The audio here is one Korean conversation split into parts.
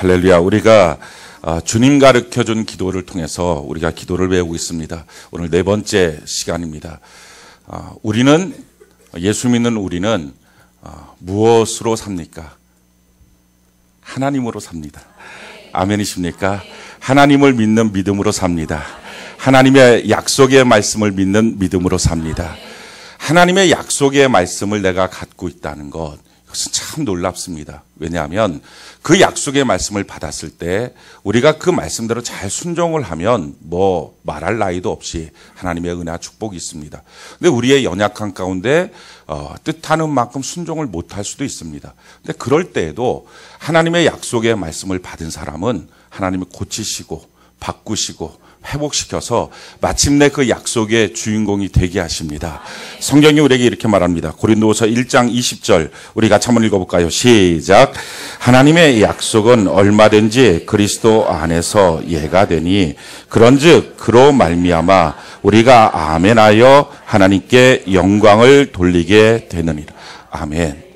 할렐루야. 우리가 주님 가르쳐준 기도를 통해서 우리가 기도를 배우고 있습니다. 오늘 네 번째 시간입니다. 우리는 예수 믿는 우리는 무엇으로 삽니까? 하나님으로 삽니다. 아멘이십니까? 하나님을 믿는 믿음으로 삽니다. 하나님의 약속의 말씀을 믿는 믿음으로 삽니다. 하나님의 약속의 말씀을 내가 갖고 있다는 것, 이것은 참 놀랍습니다. 왜냐하면 그 약속의 말씀을 받았을 때 우리가 그 말씀대로 잘 순종을 하면 뭐 말할 나위도 없이 하나님의 은혜와 축복이 있습니다. 근데 우리의 연약한 가운데 뜻하는 만큼 순종을 못할 수도 있습니다. 근데 그럴 때에도 하나님의 약속의 말씀을 받은 사람은 하나님이 고치시고 바꾸시고 회복시켜서 마침내 그 약속의 주인공이 되게 하십니다. 성경이 우리에게 이렇게 말합니다. 고린도후서 1장 20절 우리 같이 한번 읽어볼까요? 시작. 하나님의 약속은 얼마든지 그리스도 안에서 예가 되니 그런즉 그로 말미암아 우리가 아멘하여 하나님께 영광을 돌리게 되느니라. 아멘.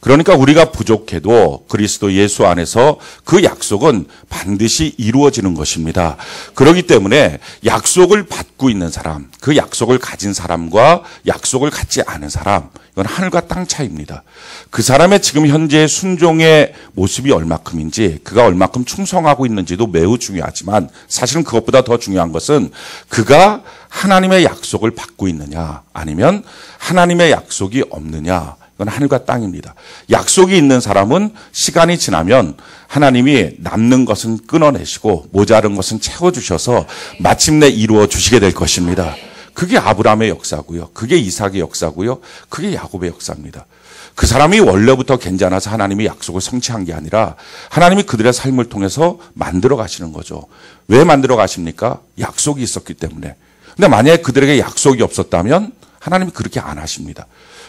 그러니까 우리가 부족해도 그리스도 예수 안에서 그 약속은 반드시 이루어지는 것입니다. 그렇기 때문에 약속을 받고 있는 사람, 그 약속을 가진 사람과 약속을 갖지 않은 사람, 이건 하늘과 땅 차이입니다. 그 사람의 지금 현재의 순종의 모습이 얼마큼인지, 그가 얼마큼 충성하고 있는지도 매우 중요하지만 사실은 그것보다 더 중요한 것은 그가 하나님의 약속을 받고 있느냐 아니면 하나님의 약속이 없느냐, 이건 하늘과 땅입니다. 약속이 있는 사람은 시간이 지나면 하나님이 남는 것은 끊어내시고 모자른 것은 채워주셔서 마침내 이루어 주시게 될 것입니다. 그게 아브라함의 역사고요. 그게 이삭의 역사고요. 그게 야곱의 역사입니다. 그 사람이 원래부터 괜찮아서 하나님이 약속을 성취한 게 아니라 하나님이 그들의 삶을 통해서 만들어 가시는 거죠. 왜 만들어 가십니까? 약속이 있었기 때문에. 근데 만약에 그들에게 약속이 없었다면 하나님이 그렇게 안 하십니다.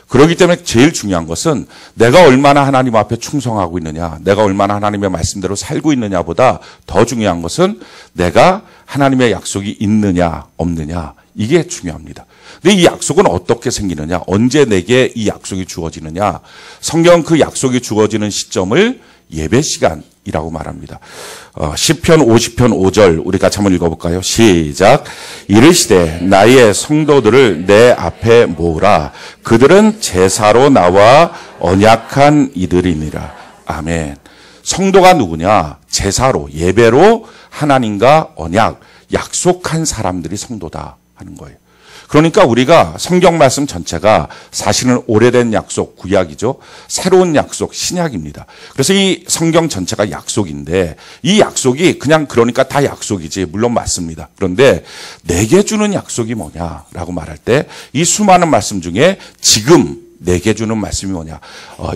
그렇기 때문에 제일 중요한 것은 내가 얼마나 하나님 앞에 충성하고 있느냐, 내가 얼마나 하나님의 말씀대로 살고 있느냐보다 더 중요한 것은 내가 하나님의 약속이 있느냐 없느냐, 이게 중요합니다. 근데 이 약속은 어떻게 생기느냐, 언제 내게 이 약속이 주어지느냐, 성경은 그 약속이 주어지는 시점을 예배 시간이라고 말합니다. 시편 50편 5절 우리 같이 한번 읽어볼까요? 시작. 이르시되 나의 성도들을 내 앞에 모으라. 그들은 제사로 나와 언약한 이들이니라. 아멘. 성도가 누구냐? 제사로, 예배로 하나님과 언약, 약속한 사람들이 성도다 하는 거예요. 그러니까 우리가 성경 말씀 전체가 사실은 오래된 약속, 구약이죠. 새로운 약속, 신약입니다. 그래서 이 성경 전체가 약속인데 이 약속이 그냥 그러니까 다 약속이지, 물론 맞습니다. 그런데 내게 주는 약속이 뭐냐라고 말할 때 이 수많은 말씀 중에 지금 내게 주는 말씀이 뭐냐,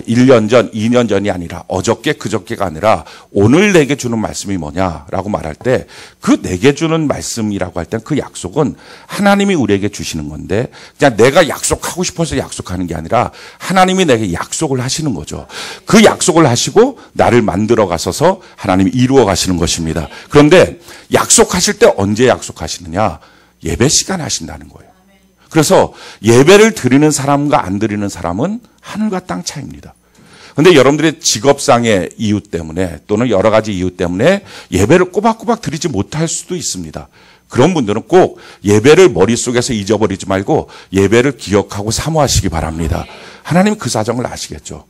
1년 전, 2년 전이 아니라 어저께 그저께가 아니라 오늘 내게 주는 말씀이 뭐냐라고 말할 때 그 내게 주는 말씀이라고 할 땐 그 약속은 하나님이 우리에게 주시는 건데 그냥 내가 약속하고 싶어서 약속하는 게 아니라 하나님이 내게 약속을 하시는 거죠. 그 약속을 하시고 나를 만들어 가셔서 하나님이 이루어 가시는 것입니다. 그런데 약속하실 때 언제 약속하시느냐? 예배 시간에 하신다는 거예요. 그래서 예배를 드리는 사람과 안 드리는 사람은 하늘과 땅 차이입니다. 그런데 여러분들의 직업상의 이유 때문에 또는 여러 가지 이유 때문에 예배를 꼬박꼬박 드리지 못할 수도 있습니다. 그런 분들은 꼭 예배를 머릿속에서 잊어버리지 말고 예배를 기억하고 사모하시기 바랍니다. 하나님 그 사정을 아시겠죠.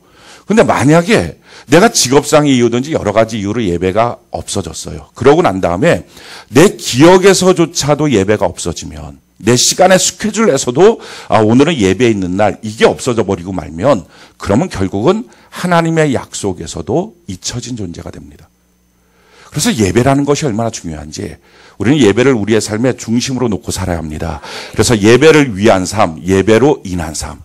근데 만약에 내가 직업상의 이유든지 여러 가지 이유로 예배가 없어졌어요. 그러고 난 다음에 내 기억에서조차도 예배가 없어지면, 내 시간의 스케줄에서도 오늘은 예배 있는 날, 이게 없어져 버리고 말면 그러면 결국은 하나님의 약속에서도 잊혀진 존재가 됩니다. 그래서 예배라는 것이 얼마나 중요한지 우리는 예배를 우리의 삶의 중심으로 놓고 살아야 합니다. 그래서 예배를 위한 삶, 예배로 인한 삶.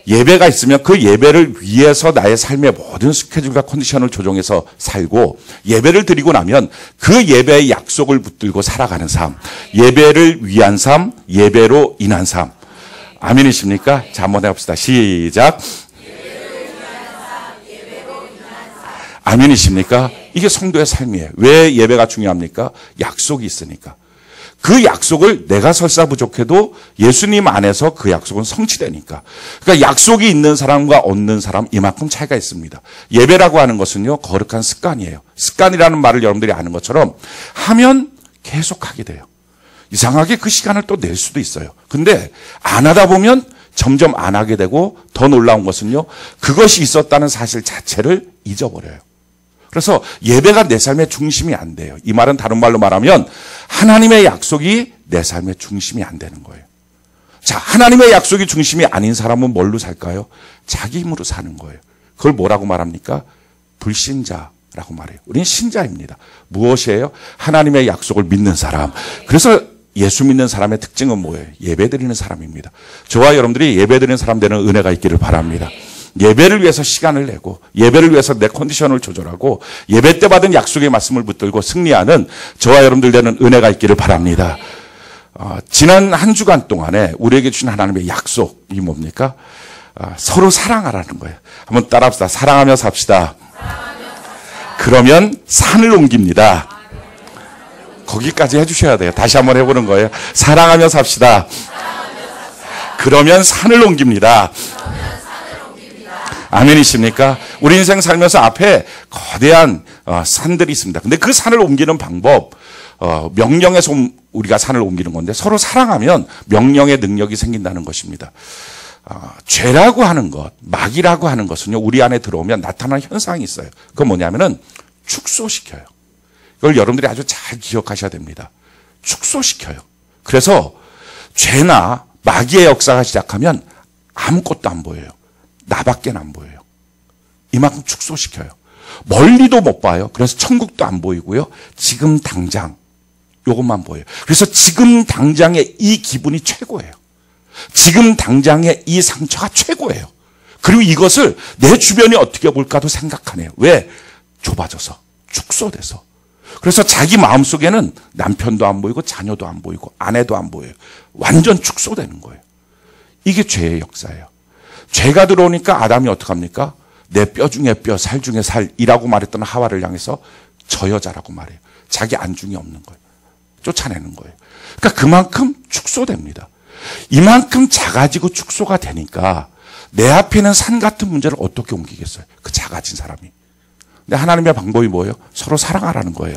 예배가 있으면 그 예배를 위해서 나의 삶의 모든 스케줄과 컨디션을 조정해서 살고, 예배를 드리고 나면 그 예배의 약속을 붙들고 살아가는 삶, 예배를 위한 삶, 예배로 인한 삶. 아멘이십니까? 자, 한번 해봅시다. 시작. 아멘이십니까? 이게 성도의 삶이에요. 왜 예배가 중요합니까? 약속이 있으니까. 그 약속을 내가 설사 부족해도 예수님 안에서 그 약속은 성취되니까. 그러니까 약속이 있는 사람과 없는 사람 이만큼 차이가 있습니다. 예배라고 하는 것은요, 거룩한 습관이에요. 습관이라는 말을 여러분들이 아는 것처럼 하면 계속 하게 돼요. 이상하게 그 시간을 또 낼 수도 있어요. 근데 안 하다 보면 점점 안 하게 되고, 더 놀라운 것은요, 그것이 있었다는 사실 자체를 잊어버려요. 그래서 예배가 내 삶의 중심이 안 돼요. 이 말은 다른 말로 말하면 하나님의 약속이 내 삶의 중심이 안 되는 거예요. 자, 하나님의 약속이 중심이 아닌 사람은 뭘로 살까요? 자기 힘으로 사는 거예요. 그걸 뭐라고 말합니까? 불신자라고 말해요. 우리는 신자입니다. 무엇이에요? 하나님의 약속을 믿는 사람. 그래서 예수 믿는 사람의 특징은 뭐예요? 예배드리는 사람입니다. 저와 여러분들이 예배드리는 사람 되는 은혜가 있기를 바랍니다. 예배를 위해서 시간을 내고, 예배를 위해서 내 컨디션을 조절하고, 예배 때 받은 약속의 말씀을 붙들고 승리하는 저와 여러분들 되는 은혜가 있기를 바랍니다. 지난 한 주간 동안에 우리에게 주신 하나님의 약속이 뭡니까? 서로 사랑하라는 거예요. 한번 따라합시다. 사랑하며 삽시다. 그러면 산을 옮깁니다. 거기까지 해주셔야 돼요. 다시 한번 해보는 거예요. 사랑하며 삽시다. 그러면 산을 옮깁니다. 아멘이십니까? 우리 인생 살면서 앞에 거대한 산들이 있습니다. 근데 그 산을 옮기는 방법, 명령에서 우리가 산을 옮기는 건데, 서로 사랑하면 명령의 능력이 생긴다는 것입니다. 죄라고 하는 것, 마귀라고 하는 것은요, 우리 안에 들어오면 나타나는 현상이 있어요. 그건 뭐냐면은 축소시켜요. 이걸 여러분들이 아주 잘 기억하셔야 됩니다. 축소시켜요. 그래서 죄나 마귀의 역사가 시작하면 아무것도 안 보여요. 나밖에 안 보여요. 이만큼 축소시켜요. 멀리도 못 봐요. 그래서 천국도 안 보이고요. 지금 당장 이것만 보여요. 그래서 지금 당장의 이 기분이 최고예요. 지금 당장의 이 상처가 최고예요. 그리고 이것을 내 주변이 어떻게 볼까도 생각하네요. 왜? 좁아져서, 축소돼서. 그래서 자기 마음속에는 남편도 안 보이고 자녀도 안 보이고 아내도 안 보여요. 완전 축소되는 거예요. 이게 죄의 역사예요. 죄가 들어오니까 아담이 어떡합니까? 내 뼈 중에 뼈, 살 중에 살이라고 말했던 하와를 향해서 저 여자라고 말해요. 자기 안중이 없는 거예요. 쫓아내는 거예요. 그러니까 그만큼 축소됩니다. 이만큼 작아지고 축소가 되니까 내 앞에 있는 산 같은 문제를 어떻게 옮기겠어요? 그 작아진 사람이. 근데 하나님의 방법이 뭐예요? 서로 사랑하라는 거예요.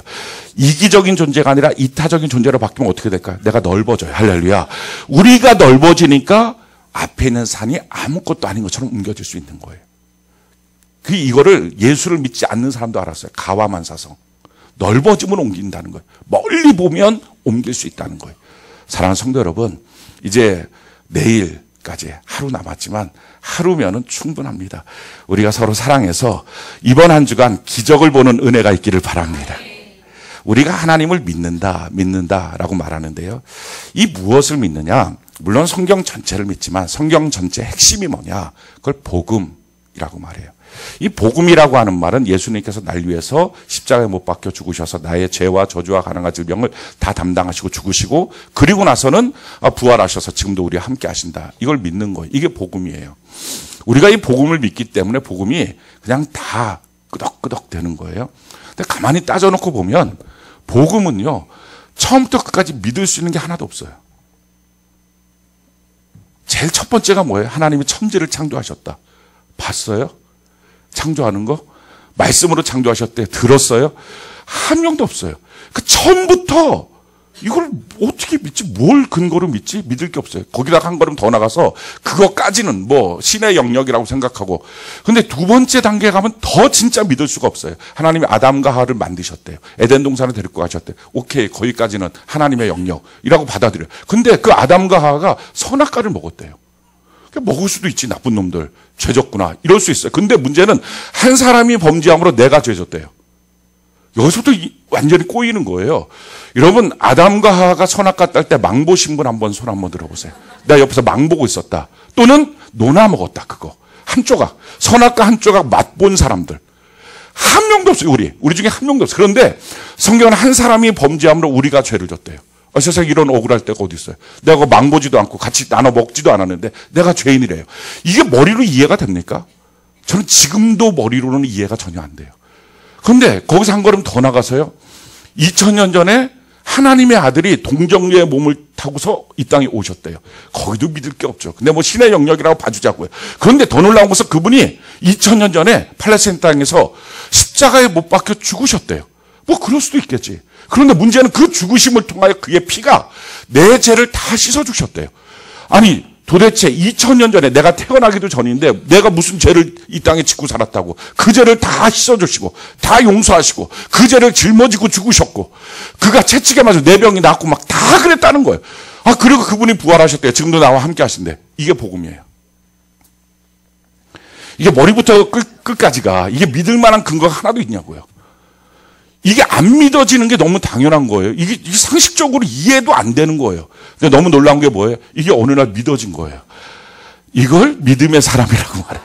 이기적인 존재가 아니라 이타적인 존재로 바뀌면 어떻게 될까요? 내가 넓어져요. 할렐루야. 우리가 넓어지니까 앞에 있는 산이 아무것도 아닌 것처럼 옮겨질 수 있는 거예요. 이거를 예수를 믿지 않는 사람도 알았어요. 가와만사성. 넓어지면 옮긴다는 거예요. 멀리 보면 옮길 수 있다는 거예요. 사랑하는 성도 여러분, 이제 내일까지 하루 남았지만 하루면은 충분합니다. 우리가 서로 사랑해서 이번 한 주간 기적을 보는 은혜가 있기를 바랍니다. 우리가 하나님을 믿는다라고 말하는데요. 이 무엇을 믿느냐? 물론 성경 전체를 믿지만 성경 전체의 핵심이 뭐냐? 그걸 복음이라고 말해요. 이 복음이라고 하는 말은 예수님께서 날 위해서 십자가에 못 박혀 죽으셔서 나의 죄와 저주와 가난한 질병을 다 담당하시고 죽으시고 그리고 나서는 부활하셔서 지금도 우리와 함께 하신다. 이걸 믿는 거예요. 이게 복음이에요. 우리가 이 복음을 믿기 때문에 복음이 그냥 다 끄덕끄덕 되는 거예요. 근데 가만히 따져놓고 보면 복음은요, 처음부터 끝까지 믿을 수 있는 게 하나도 없어요. 제일 첫 번째가 뭐예요? 하나님이 천지를 창조하셨다. 봤어요? 창조하는 거? 말씀으로 창조하셨대. 들었어요? 한 명도 없어요. 그 처음부터 이걸 어떻게 믿지? 뭘 근거로 믿지? 믿을 게 없어요. 거기다가 한 걸음 더 나가서 그거까지는 뭐 신의 영역이라고 생각하고. 근데 두 번째 단계에 가면 더 진짜 믿을 수가 없어요. 하나님이 아담과 하와를 만드셨대요. 에덴 동산을 데리고 가셨대요. 오케이, 거기까지는 하나님의 영역이라고 받아들여요. 근데 그 아담과 하와가 선악과를 먹었대요. 먹을 수도 있지, 나쁜 놈들. 죄졌구나. 이럴 수 있어요. 근데 문제는 한 사람이 범죄함으로 내가 죄졌대요. 여기서부터 완전히 꼬이는 거예요. 여러분, 아담과 하와가 선악과 딸 때 망보 신분 한번 손 한번 들어보세요. 내가 옆에서 망보고 있었다. 또는 노나 먹었다. 그거. 한 조각. 선악과 한 조각 맛본 사람들. 한 명도 없어요. 우리 중에 한 명도 없어요. 그런데 성경은 한 사람이 범죄함으로 우리가 죄를 졌대요. 세상에 이런 억울할 때가 어디 있어요? 내가 그거 망보지도 않고 같이 나눠 먹지도 않았는데 내가 죄인이래요. 이게 머리로 이해가 됩니까? 저는 지금도 머리로는 이해가 전혀 안 돼요. 그런데 거기서 한 걸음 더 나가서요. 2000년 전에 하나님의 아들이 동정녀의 몸을 타고서 이 땅에 오셨대요. 거기도 믿을 게 없죠. 근데 뭐 신의 영역이라고 봐주자고요. 그런데 더 놀라운 것은 그분이 2000년 전에 팔레스타인 땅에서 십자가에 못 박혀 죽으셨대요. 뭐 그럴 수도 있겠지. 그런데 문제는 그 죽으심을 통하여 그의 피가 내 죄를 다 씻어주셨대요. 아니 도대체 2000년 전에 내가 태어나기도 전인데 내가 무슨 죄를 이 땅에 짓고 살았다고. 그 죄를 다 씻어주시고 다 용서하시고 그 죄를 짊어지고 죽으셨고 그가 채찍에 맞아 내 병이 낫고 막 다 그랬다는 거예요. 아 그리고 그분이 부활하셨대요. 지금도 나와 함께 하신대. 이게 복음이에요. 이게 머리부터 끝까지가 이게 믿을 만한 근거가 하나도 있냐고요. 이게 안 믿어지는 게 너무 당연한 거예요. 이게 상식적으로 이해도 안 되는 거예요. 근데 너무 놀라운 게 뭐예요? 이게 어느 날 믿어진 거예요. 이걸 믿음의 사람이라고 말해요.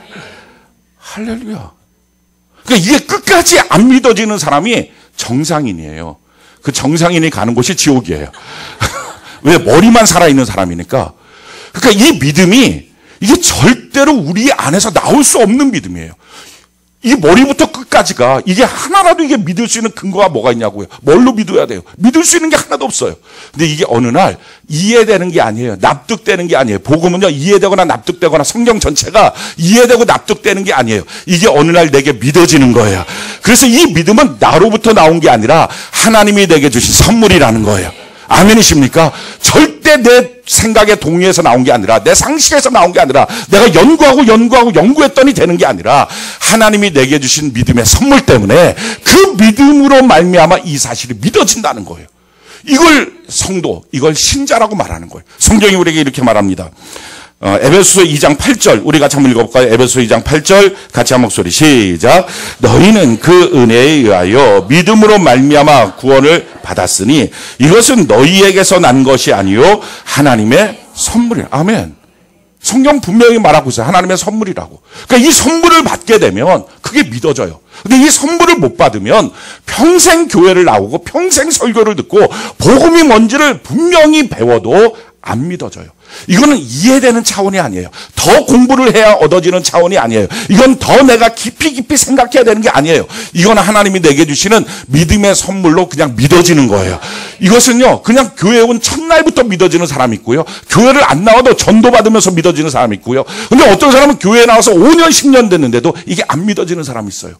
할렐루야. 그러니까 이게 끝까지 안 믿어지는 사람이 정상인이에요. 그 정상인이 가는 곳이 지옥이에요. 왜? 머리만 살아있는 사람이니까. 그러니까 이 믿음이 이게 절대로 우리 안에서 나올 수 없는 믿음이에요. 이 머리부터 끝까지가 이게 하나라도 이게 믿을 수 있는 근거가 뭐가 있냐고요. 뭘로 믿어야 돼요? 믿을 수 있는 게 하나도 없어요. 근데 이게 어느 날 이해되는 게 아니에요. 납득되는 게 아니에요. 복음은요 이해되거나 납득되거나 성경 전체가 이해되고 납득되는 게 아니에요. 이게 어느 날 내게 믿어지는 거예요. 그래서 이 믿음은 나로부터 나온 게 아니라 하나님이 내게 주신 선물이라는 거예요. 아멘이십니까? 절대 내 생각에 동의해서 나온 게 아니라 내 상식에서 나온 게 아니라 내가 연구했더니 되는 게 아니라 하나님이 내게 주신 믿음의 선물 때문에 그 믿음으로 말미암아 이 사실이 믿어진다는 거예요. 이걸 성도, 이걸 신자라고 말하는 거예요. 성경이 우리에게 이렇게 말합니다. 에베소서 2장 8절 우리 같이 한번 읽어볼까요? 에베소서 2장 8절 같이 한 목소리 시작. 너희는 그 은혜에 의하여 믿음으로 말미암아 구원을 받았으니 이것은 너희에게서 난 것이 아니요 하나님의 선물이야. 아멘. 성경 분명히 말하고 있어요. 하나님의 선물이라고. 그러니까 이 선물을 받게 되면 그게 믿어져요. 근데 이 선물을 못 받으면 평생 교회를 나오고 평생 설교를 듣고 복음이 뭔지를 분명히 배워도 안 믿어져요. 이거는 이해되는 차원이 아니에요. 더 공부를 해야 얻어지는 차원이 아니에요. 이건 더 내가 깊이 생각해야 되는 게 아니에요. 이건 하나님이 내게 주시는 믿음의 선물로 그냥 믿어지는 거예요. 이것은요 그냥 교회에 온 첫날부터 믿어지는 사람이 있고요. 교회를 안 나와도 전도받으면서 믿어지는 사람이 있고요. 근데 어떤 사람은 교회에 나와서 5년 10년 됐는데도 이게 안 믿어지는 사람이 있어요.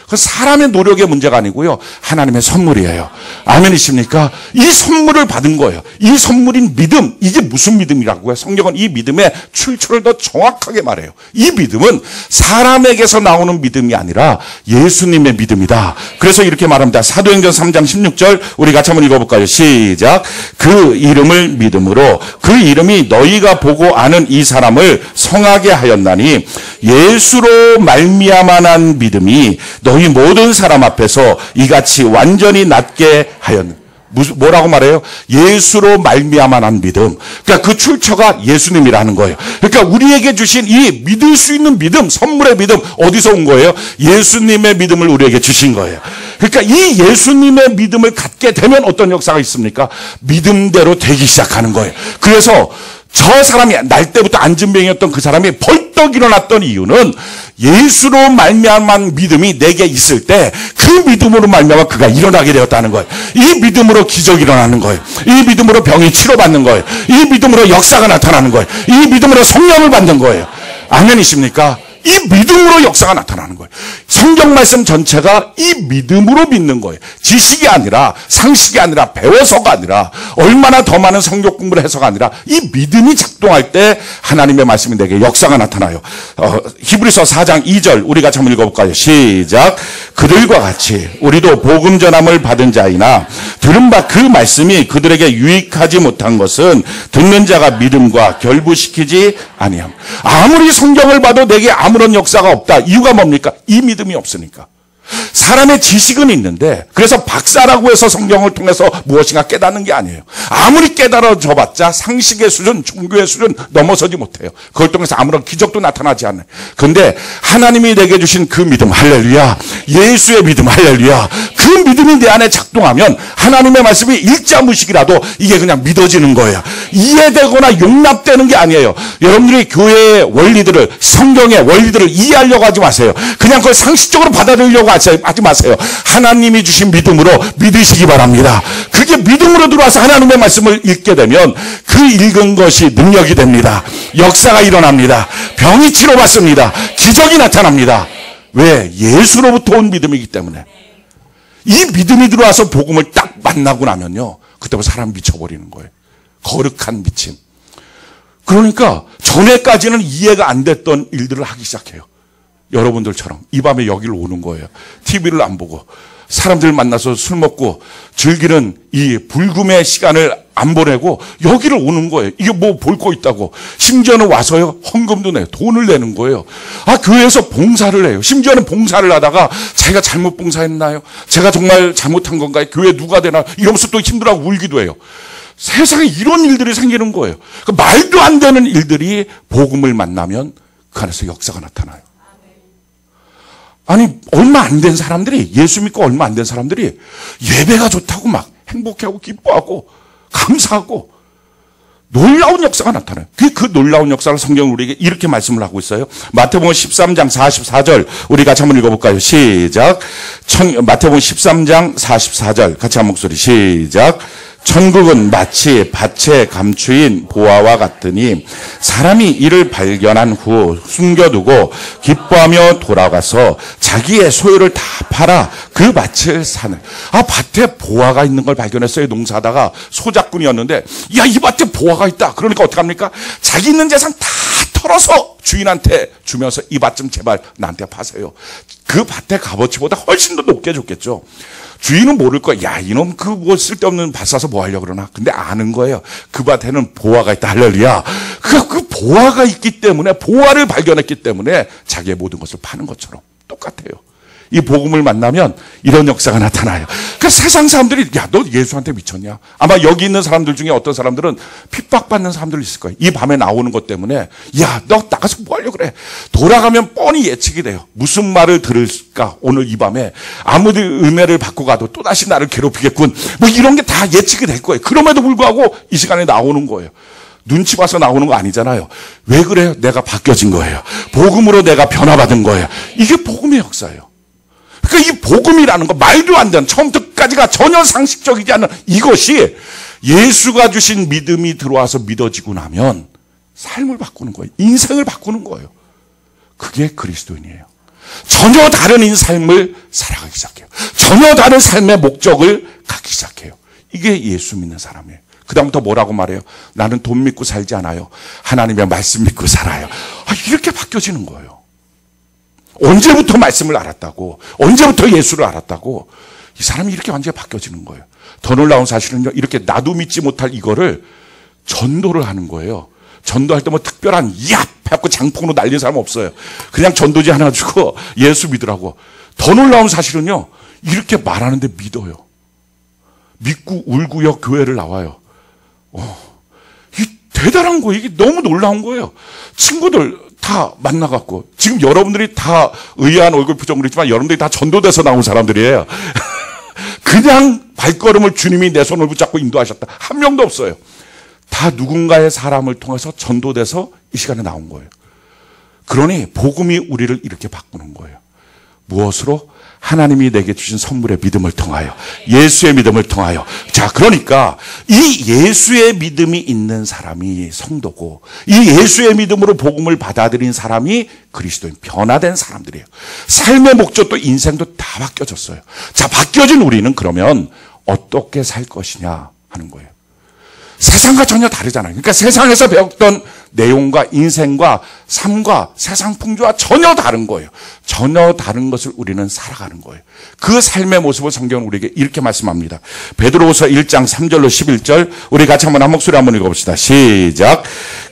그 사람의 노력의 문제가 아니고요. 하나님의 선물이에요. 아멘이십니까? 이 선물을 받은 거예요. 이 선물인 믿음. 이게 무슨 믿음이라고요? 성경은 이 믿음의 출처를 더 정확하게 말해요. 이 믿음은 사람에게서 나오는 믿음이 아니라 예수님의 믿음이다. 그래서 이렇게 말합니다. 사도행전 3장 16절 우리 같이 한번 읽어볼까요? 시작. 그 이름을 믿음으로 그 이름이 너희가 보고 아는 이 사람을 성하게 하였나니 예수로 말미암아 난 믿음이 너희 모든 사람 앞에서 이같이 완전히 낫게 하였는. 뭐라고 말해요? 예수로 말미암아 난 믿음. 그러니까 그 출처가 예수님이라는 거예요. 그러니까 우리에게 주신 이 믿을 수 있는 믿음, 선물의 믿음 어디서 온 거예요? 예수님의 믿음을 우리에게 주신 거예요. 그러니까 이 예수님의 믿음을 갖게 되면 어떤 역사가 있습니까? 믿음대로 되기 시작하는 거예요. 그래서 저 사람이 날 때부터 안진병이었던 그 사람이 벌떡 일어났던 이유는 예수로 말미암은 믿음이 내게 있을 때 그 믿음으로 말미암아 그가 일어나게 되었다는 거예요. 이 믿음으로 기적이 일어나는 거예요. 이 믿음으로 병이 치료받는 거예요. 이 믿음으로 역사가 나타나는 거예요. 이 믿음으로 성령을 받는 거예요. 아멘이십니까? 이 믿음으로 역사가 나타나는 거예요. 성경 말씀 전체가 이 믿음으로 믿는 거예요. 지식이 아니라 상식이 아니라 배워서가 아니라 얼마나 더 많은 성경 공부를 해서가 아니라 이 믿음이 작동할 때 하나님의 말씀이 내게 역사가 나타나요. 히브리서 4장 2절 우리 같이 한번 읽어볼까요? 시작. 그들과 같이 우리도 복음 전함을 받은 자이나 들은 바 그 말씀이 그들에게 유익하지 못한 것은 듣는 자가 믿음과 결부시키지 아니함. 아무리 성경을 봐도 내게 아무런 역사가 없다. 이유가 뭡니까? 이 믿음이 없으니까. 사람의 지식은 있는데 그래서 박사라고 해서 성경을 통해서 무엇인가 깨닫는 게 아니에요. 아무리 깨달아져 봤자 상식의 수준, 종교의 수준 넘어서지 못해요. 그걸 통해서 아무런 기적도 나타나지 않아요. 그런데 하나님이 내게 주신 그 믿음, 할렐루야, 예수의 믿음, 할렐루야, 그 믿음이 내 안에 작동하면 하나님의 말씀이 일자무식이라도 이게 그냥 믿어지는 거예요. 이해되거나 용납되는 게 아니에요. 여러분들이 교회의 원리들을, 성경의 원리들을 이해하려고 하지 마세요. 그냥 그걸 상식적으로 받아들이려고 하지 마세요. 하나님이 주신 믿음으로 믿으시기 바랍니다. 그게 믿음으로 들어와서 하나님의 말씀을 읽게 되면 그 읽은 것이 능력이 됩니다. 역사가 일어납니다. 병이 치료받습니다. 기적이 나타납니다. 왜? 예수로부터 온 믿음이기 때문에. 이 믿음이 들어와서 복음을 딱 만나고 나면요, 그때부터 사람 미쳐버리는 거예요. 거룩한 미침. 그러니까 전에까지는 이해가 안 됐던 일들을 하기 시작해요. 여러분들처럼 이 밤에 여기를 오는 거예요. TV를 안 보고 사람들 만나서 술 먹고 즐기는 이 불금의 시간을 안 보내고 여기를 오는 거예요. 이게 뭐 볼 거 있다고. 심지어는 와서요, 헌금도 내요. 돈을 내는 거예요. 교회에서 봉사를 해요. 심지어는 봉사를 하다가 자기가 잘못 봉사했나요? 제가 정말 잘못한 건가요? 교회 누가 되나? 이러면서 또 힘들어하고 울기도 해요. 세상에 이런 일들이 생기는 거예요. 말도 안 되는 일들이 복음을 만나면 그 안에서 역사가 나타나요. 아니, 얼마 안 된 사람들이, 예수 믿고 얼마 안 된 사람들이 예배가 좋다고 막 행복해하고 기뻐하고 감사하고 놀라운 역사가 나타나요. 그 놀라운 역사를 성경은 우리에게 이렇게 말씀을 하고 있어요. 마태복음 13장 44절 우리 같이 한번 읽어볼까요? 시작. 마태복음 13장 44절 같이 한 목소리 시작. 천국은 마치 밭에 감추인 보화와 같으니 사람이 이를 발견한 후 숨겨두고 기뻐하며 돌아가서 자기의 소유를 다 팔아 그 밭을 사는. 밭에 보화가 있는 걸 발견했어요. 농사하다가 소작꾼이었는데, 야, 이 밭에 보화가 있다. 그러니까 어떡합니까? 자기 있는 재산 다 털어서 주인한테 주면서 이 밭 좀 제발 나한테 파세요. 그 밭의 값어치보다 훨씬 더 높게 줬겠죠. 주인은 모를 거야. 야, 이놈 그 뭐 쓸데없는 밭 사서 뭐 하려고 그러나. 근데 아는 거예요. 그 밭에는 보화가 있다. 할렐루야. 그 보화가 있기 때문에, 보화를 발견했기 때문에 자기의 모든 것을 파는 것처럼 똑같아요. 이 복음을 만나면 이런 역사가 나타나요. 그 세상 사람들이, 야, 너 예수한테 미쳤냐? 아마 여기 있는 사람들 중에 어떤 사람들은 핍박받는 사람들 있을 거예요. 이 밤에 나오는 것 때문에, 야, 너 나가서 뭐 하려고 그래? 돌아가면 뻔히 예측이 돼요. 무슨 말을 들을까? 오늘 이 밤에 아무리 은혜를 받고 가도 또다시 나를 괴롭히겠군. 뭐 이런 게 다 예측이 될 거예요. 그럼에도 불구하고 이 시간에 나오는 거예요. 눈치 봐서 나오는 거 아니잖아요. 왜 그래요? 내가 바뀌어진 거예요. 복음으로 내가 변화받은 거예요. 이게 복음의 역사예요. 그러니까 이 복음이라는 거, 말도 안 되는, 처음부터 끝까지가 전혀 상식적이지 않은 이것이 예수가 주신 믿음이 들어와서 믿어지고 나면 삶을 바꾸는 거예요. 인생을 바꾸는 거예요. 그게 그리스도인이에요. 전혀 다른 삶을 살아가기 시작해요. 전혀 다른 삶의 목적을 갖기 시작해요. 이게 예수 믿는 사람이에요. 그 다음부터 뭐라고 말해요? 나는 돈 믿고 살지 않아요. 하나님의 말씀 믿고 살아요. 이렇게 바뀌어지는 거예요. 언제부터 말씀을 알았다고, 언제부터 예수를 알았다고, 이 사람이 이렇게 완전히 바뀌어지는 거예요. 더 놀라운 사실은요, 이렇게 나도 믿지 못할 이거를 전도를 하는 거예요. 전도할 때 뭐 특별한 얍! 해갖고 장풍으로 날린 사람 없어요. 그냥 전도지 하나 주고 예수 믿으라고. 더 놀라운 사실은요, 이렇게 말하는데 믿어요. 믿고 울고요, 교회를 나와요. 이 대단한 거예요. 이게 너무 놀라운 거예요. 친구들 다 만나갖고, 지금 여러분들이 다 의아한 얼굴 표정을 했지만 여러분들이 다 전도돼서 나온 사람들이에요. 그냥 발걸음을 주님이 내 손을 붙잡고 인도하셨다. 한 명도 없어요. 다 누군가의 사람을 통해서 전도돼서 이 시간에 나온 거예요. 그러니 복음이 우리를 이렇게 바꾸는 거예요. 무엇으로? 하나님이 내게 주신 선물의 믿음을 통하여, 예수의 믿음을 통하여. 자, 그러니까 이 예수의 믿음이 있는 사람이 성도고, 이 예수의 믿음으로 복음을 받아들인 사람이 그리스도인, 변화된 사람들이에요. 삶의 목적도 인생도 다 바뀌어졌어요. 자, 바뀌어진 우리는 그러면 어떻게 살 것이냐 하는 거예요. 세상과 전혀 다르잖아요. 그러니까 세상에서 배웠던 내용과 인생과 삶과 세상 풍조와 전혀 다른 거예요. 전혀 다른 것을 우리는 살아가는 거예요. 그 삶의 모습을 성경은 우리에게 이렇게 말씀합니다. 베드로후서 1장 3절로 11절 우리 같이 한번 한 목소리 한번 읽어봅시다. 시작.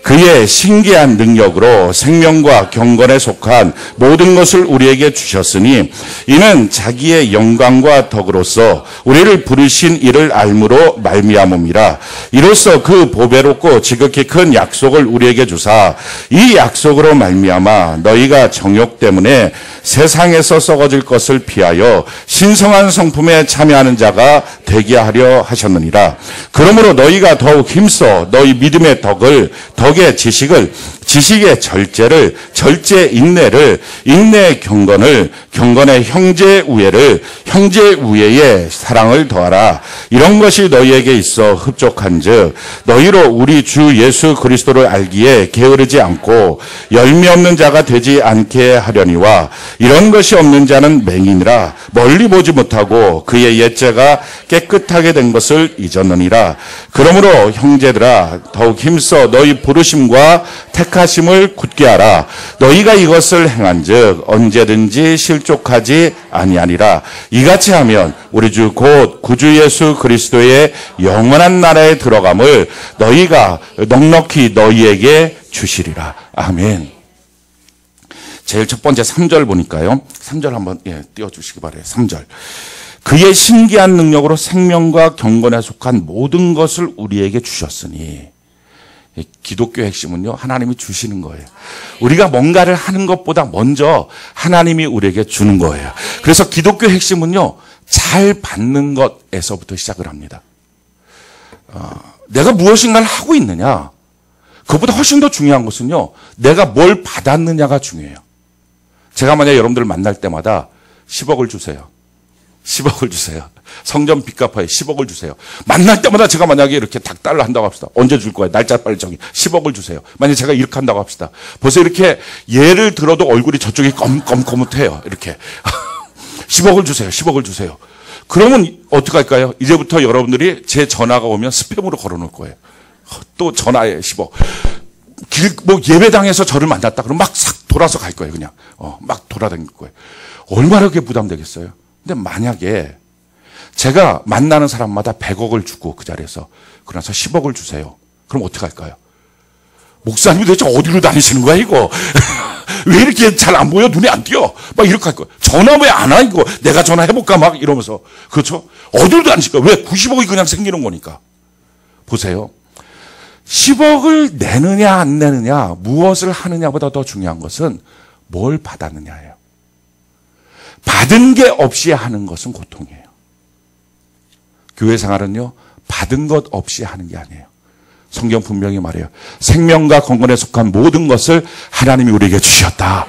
그의 신기한 능력으로 생명과 경건에 속한 모든 것을 우리에게 주셨으니 이는 자기의 영광과 덕으로서 우리를 부르신 이를 알므로 말미암음이라. 이로써 그 보배롭고 지극히 큰 약속을 우리에게 주사 이 약속으로 말미암아 너희가 정욕 때문에 세상에서 썩어질 것을 피하여 신성한 성품에 참여하는 자가 되게 하려 하셨느니라. 그러므로 너희가 더욱 힘써 너희 믿음의 덕의 지식을 지식의 절제를, 절제 인내를, 인내의 경건을, 경건의 형제 우애를, 형제 우애에 사랑을 더하라. 이런 것이 너희에게 있어 흡족한즉 너희로 우리 주 예수 그리스도를 알기에 게으르지 않고 열매 없는 자가 되지 않게 하려니와 이런 것이 없는 자는 맹인이라 멀리 보지 못하고 그의 옛죄가 깨끗하게 된 것을 잊었느니라. 그러므로 형제들아 더욱 힘써 너희 부르심과 택하심을 굳게 하라. 너희가 이것을 행한즉 언제든지 실족하지 아니하니라. 이같이 하면 우리 주 곧 구주 예수 그리스도의 영원한 나라에 들어감을 너희가 넉넉히 너희에게 주시리라. 아멘. 제일 첫 번째 3절 보니까요. 3절 한번 띄워주시기 바라요. 3절. 그의 신기한 능력으로 생명과 경건에 속한 모든 것을 우리에게 주셨으니. 기독교의 핵심은요, 하나님이 주시는 거예요. 우리가 뭔가를 하는 것보다 먼저 하나님이 우리에게 주는 거예요. 그래서 기독교의 핵심은요, 잘 받는 것에서부터 시작을 합니다. 내가 무엇인가를 하고 있느냐, 그것보다 훨씬 더 중요한 것은요, 내가 뭘 받았느냐가 중요해요. 제가 만약 여러분들을 만날 때마다 10억을 주세요. 10억을 주세요. 성전 빚 갚아요. 10억을 주세요. 만날 때마다 제가 만약에 이렇게 닭달러 한다고 합시다. 언제 줄 거예요? 날짜 빨리 정해. 10억을 주세요. 만약에 제가 이렇게 한다고 합시다. 벌써 이렇게 예를 들어도 얼굴이 저쪽이 검뭇해요. 이렇게. 10억을 주세요. 10억을 주세요. 그러면 어떻게 할까요? 이제부터 여러분들이 제 전화가 오면 스팸으로 걸어놓을 거예요. 또 전화에 10억. 예배당에서 저를 만났다. 그럼 막 싹 돌아서 갈 거예요. 그냥. 막 돌아다닐 거예요. 얼마나 그게 부담되겠어요? 근데 만약에 제가 만나는 사람마다 100억을 주고 그 자리에서 그러나서 10억을 주세요. 그럼 어떻게 할까요? 목사님이 도대체 어디로 다니시는 거야 이거? 왜 이렇게 잘 안 보여? 눈에 안 띄어? 막 이렇게 할 거예요. 전화 왜 안 와 이거? 내가 전화해볼까 막 이러면서. 그렇죠? 어디로 다니실까? 왜 90억이 그냥 생기는 거니까. 보세요. 10억을 내느냐 안 내느냐, 무엇을 하느냐보다 더 중요한 것은 뭘 받았느냐예요. 받은 게 없이 하는 것은 고통이에요. 교회 생활은요, 받은 것 없이 하는 게 아니에요. 성경 분명히 말해요. 생명과 건강에 속한 모든 것을 하나님이 우리에게 주셨다.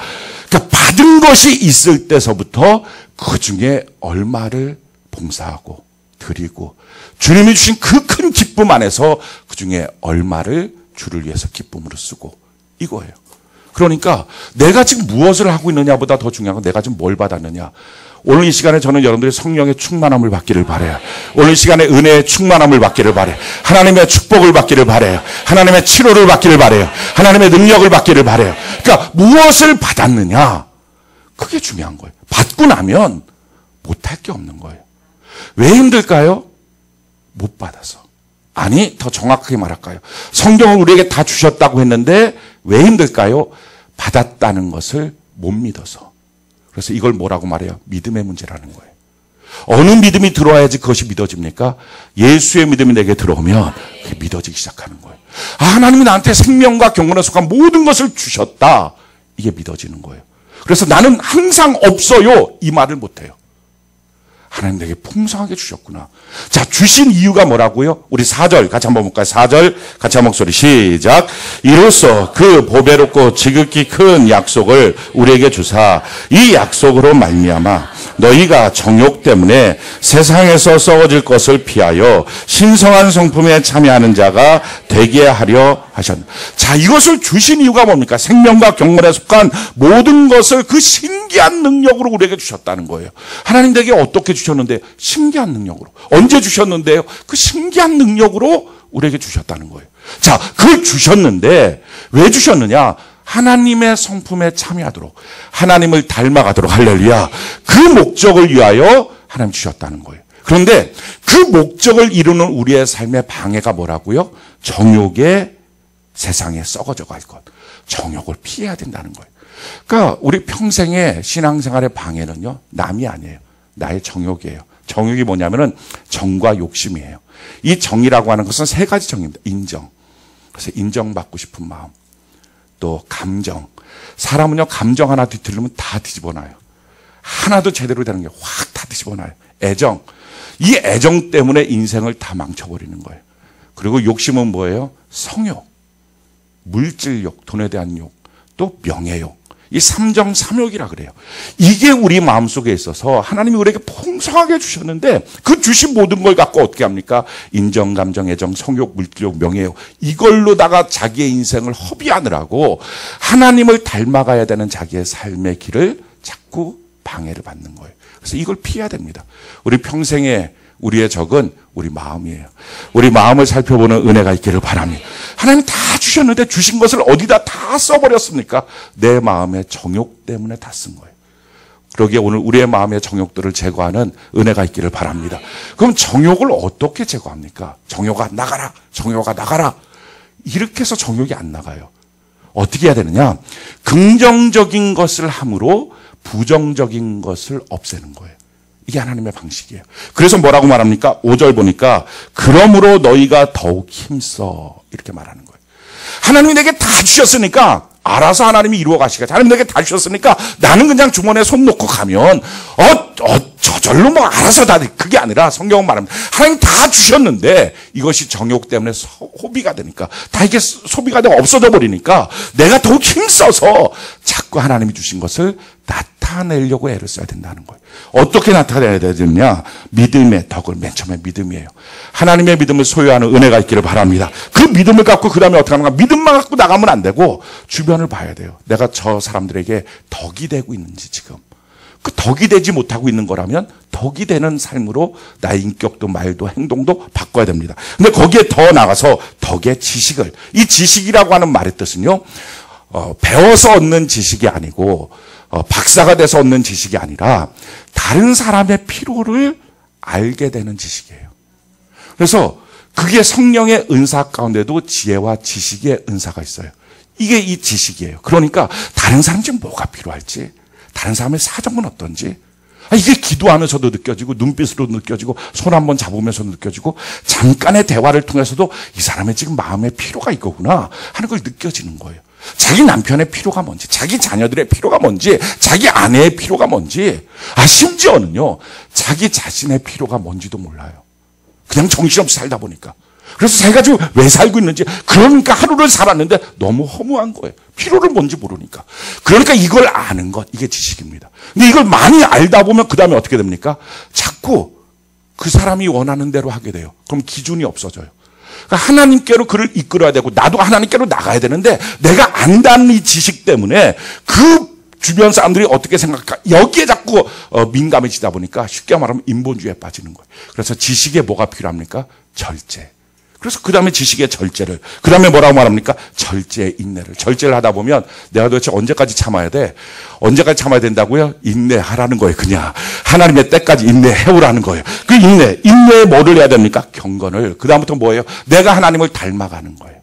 그러니까 받은 것이 있을 때서부터 그 중에 얼마를 봉사하고 드리고 주님이 주신 그 큰 기쁨 안에서 그 중에 얼마를 주를 위해서 기쁨으로 쓰고 이거예요. 그러니까 내가 지금 무엇을 하고 있느냐보다 더 중요한 건 내가 지금 뭘 받았느냐. 오늘 이 시간에 저는 여러분들이 성령의 충만함을 받기를 바라요. 오늘 이 시간에 은혜의 충만함을 받기를 바라요. 하나님의 축복을 받기를 바라요. 하나님의 치료를 받기를 바라요. 하나님의 능력을 받기를 바라요. 그러니까 무엇을 받았느냐, 그게 중요한 거예요. 받고 나면 못할 게 없는 거예요. 왜 힘들까요? 못 받아서. 아니, 더 정확하게 말할까요? 성경을 우리에게 다 주셨다고 했는데 왜 힘들까요? 받았다는 것을 못 믿어서. 그래서 이걸 뭐라고 말해요? 믿음의 문제라는 거예요. 어느 믿음이 들어와야지 그것이 믿어집니까? 예수의 믿음이 내게 들어오면 그게 믿어지기 시작하는 거예요. 아, 하나님이 나한테 생명과 경건에 속한 모든 것을 주셨다. 이게 믿어지는 거예요. 그래서 나는 항상 없어요. 이 말을 못해요. 하나님 내게 풍성하게 주셨구나. 자, 주신 이유가 뭐라고요? 우리 4절 같이 한번 볼까요? 4절 같이 한 목소리 시작. 이로써 그 보배롭고 지극히 큰 약속을 우리에게 주사 이 약속으로 말미암아 너희가 정욕 때문에 세상에서 썩어질 것을 피하여 신성한 성품에 참여하는 자가 되게 하려 하셨다. 자, 이것을 주신 이유가 뭡니까? 생명과 경건에 속한 모든 것을 그 신기한 능력으로 우리에게 주셨다는 거예요. 하나님 내게 어떻게 주셨는데? 신기한 능력으로. 언제 주셨는데요? 그 신기한 능력으로 우리에게 주셨다는 거예요. 자, 그걸 주셨는데 왜 주셨느냐? 하나님의 성품에 참여하도록, 하나님을 닮아가도록, 할렐루야. 그 목적을 위하여 하나님 주셨다는 거예요. 그런데 그 목적을 이루는 우리의 삶의 방해가 뭐라고요? 정욕에 세상에 썩어져 갈 것. 정욕을 피해야 된다는 거예요. 그러니까 우리 평생의 신앙생활의 방해는요, 남이 아니에요. 나의 정욕이에요. 정욕이 뭐냐면은 정과 욕심이에요. 이 정이라고 하는 것은 세 가지 정입니다. 인정. 그래서 인정받고 싶은 마음. 또 감정. 사람은요, 감정 하나 뒤틀리면 다 뒤집어놔요. 하나도 제대로 되는 게 확 다 뒤집어놔요. 애정. 이 애정 때문에 인생을 다 망쳐버리는 거예요. 그리고 욕심은 뭐예요? 성욕. 물질욕, 돈에 대한 욕, 또 명예욕. 이 삼정삼욕이라 그래요. 이게 우리 마음속에 있어서 하나님이 우리에게 풍성하게 주셨는데 그 주신 모든 걸 갖고 어떻게 합니까? 인정, 감정, 애정, 성욕, 물질욕, 명예욕 이걸로다가 자기의 인생을 허비하느라고 하나님을 닮아가야 되는 자기의 삶의 길을 자꾸 방해를 받는 거예요. 그래서 이걸 피해야 됩니다. 우리 평생에 우리의 적은 우리 마음이에요. 우리 마음을 살펴보는 은혜가 있기를 바랍니다. 하나님 다 주셨는데 주신 것을 어디다 다 써버렸습니까? 내 마음의 정욕 때문에 다 쓴 거예요. 그러기에 오늘 우리의 마음의 정욕들을 제거하는 은혜가 있기를 바랍니다. 그럼 정욕을 어떻게 제거합니까? 정욕아 나가라. 정욕아 나가라. 이렇게 해서 정욕이 안 나가요. 어떻게 해야 되느냐? 긍정적인 것을 함으로 부정적인 것을 없애는 거예요. 이게 하나님의 방식이에요. 그래서 뭐라고 말합니까? 5절 보니까 그러므로 너희가 더욱 힘써 이렇게 말하는 거예요. 하나님이 내게 다 주셨으니까 알아서 하나님이 이루어 가시겠지. 하나님 내게 다 주셨으니까 나는 그냥 주머니에 손 놓고 가면 저절로 뭐 알아서 다 그게 아니라 성경은 말합니다. 하나님 다 주셨는데 이것이 정욕 때문에 소비가 되니까 다 이게 소비가 되고 없어져 버리니까 내가 더욱 힘써서 자꾸 하나님이 주신 것을 나타내려고 애를 써야 된다는 거예요. 어떻게 나타내야 되느냐? 믿음의 덕을 맨 처음에 믿음이에요. 하나님의 믿음을 소유하는 은혜가 있기를 바랍니다. 그 믿음을 갖고 그 다음에 어떻게 하는가? 믿음만 갖고 나가면 안 되고 주변을 봐야 돼요. 내가 저 사람들에게 덕이 되고 있는지 지금. 그 덕이 되지 못하고 있는 거라면 덕이 되는 삶으로 나의 인격도 말도 행동도 바꿔야 됩니다. 근데 거기에 더 나가서 덕의 지식을, 이 지식이라고 하는 말의 뜻은요, 배워서 얻는 지식이 아니고 박사가 돼서 얻는 지식이 아니라 다른 사람의 필요를 알게 되는 지식이에요. 그래서 그게 성령의 은사 가운데도 지혜와 지식의 은사가 있어요. 이게 이 지식이에요. 그러니까 다른 사람 지금 뭐가 필요할지, 다른 사람의 사정은 어떤지, 이게 기도하면서도 느껴지고 눈빛으로 느껴지고 손 한번 잡으면서도 느껴지고 잠깐의 대화를 통해서도 이 사람의 지금 마음에 필요가 있거구나 하는 걸 느껴지는 거예요. 자기 남편의 필요가 뭔지, 자기 자녀들의 필요가 뭔지, 자기 아내의 필요가 뭔지, 심지어는요 자기 자신의 필요가 뭔지도 몰라요. 그냥 정신없이 살다 보니까. 그래서 자기가 지금 왜 살고 있는지, 그러니까 하루를 살았는데 너무 허무한 거예요. 필요를 뭔지 모르니까. 그러니까 이걸 아는 것, 이게 지식입니다. 근데 이걸 많이 알다 보면 그 다음에 어떻게 됩니까? 자꾸 그 사람이 원하는 대로 하게 돼요. 그럼 기준이 없어져요. 그러니까 하나님께로 그를 이끌어야 되고 나도 하나님께로 나가야 되는데 내가 안다는 이 지식 때문에 그 주변 사람들이 어떻게 생각할까? 여기에 자꾸 민감해지다 보니까 쉽게 말하면 인본주의에 빠지는 거예요. 그래서 지식에 뭐가 필요합니까? 절제. 그래서 그 다음에 지식의 절제를, 그 다음에 뭐라고 말합니까? 절제의 인내를. 절제를 하다 보면 내가 도대체 언제까지 참아야 돼? 언제까지 참아야 된다고요? 인내하라는 거예요. 그냥 하나님의 때까지 인내해오라는 거예요. 그 인내에 뭐를 해야 됩니까? 경건을. 그 다음부터 뭐예요? 내가 하나님을 닮아가는 거예요.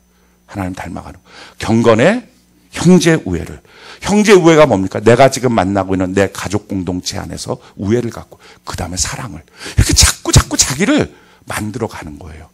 하나님 닮아가는 거예요. 경건의 형제 우애를. 형제 우애가 뭡니까? 내가 지금 만나고 있는 내 가족 공동체 안에서 우애를 갖고 그 다음에 사랑을. 이렇게 자꾸 자기를 만들어가는 거예요.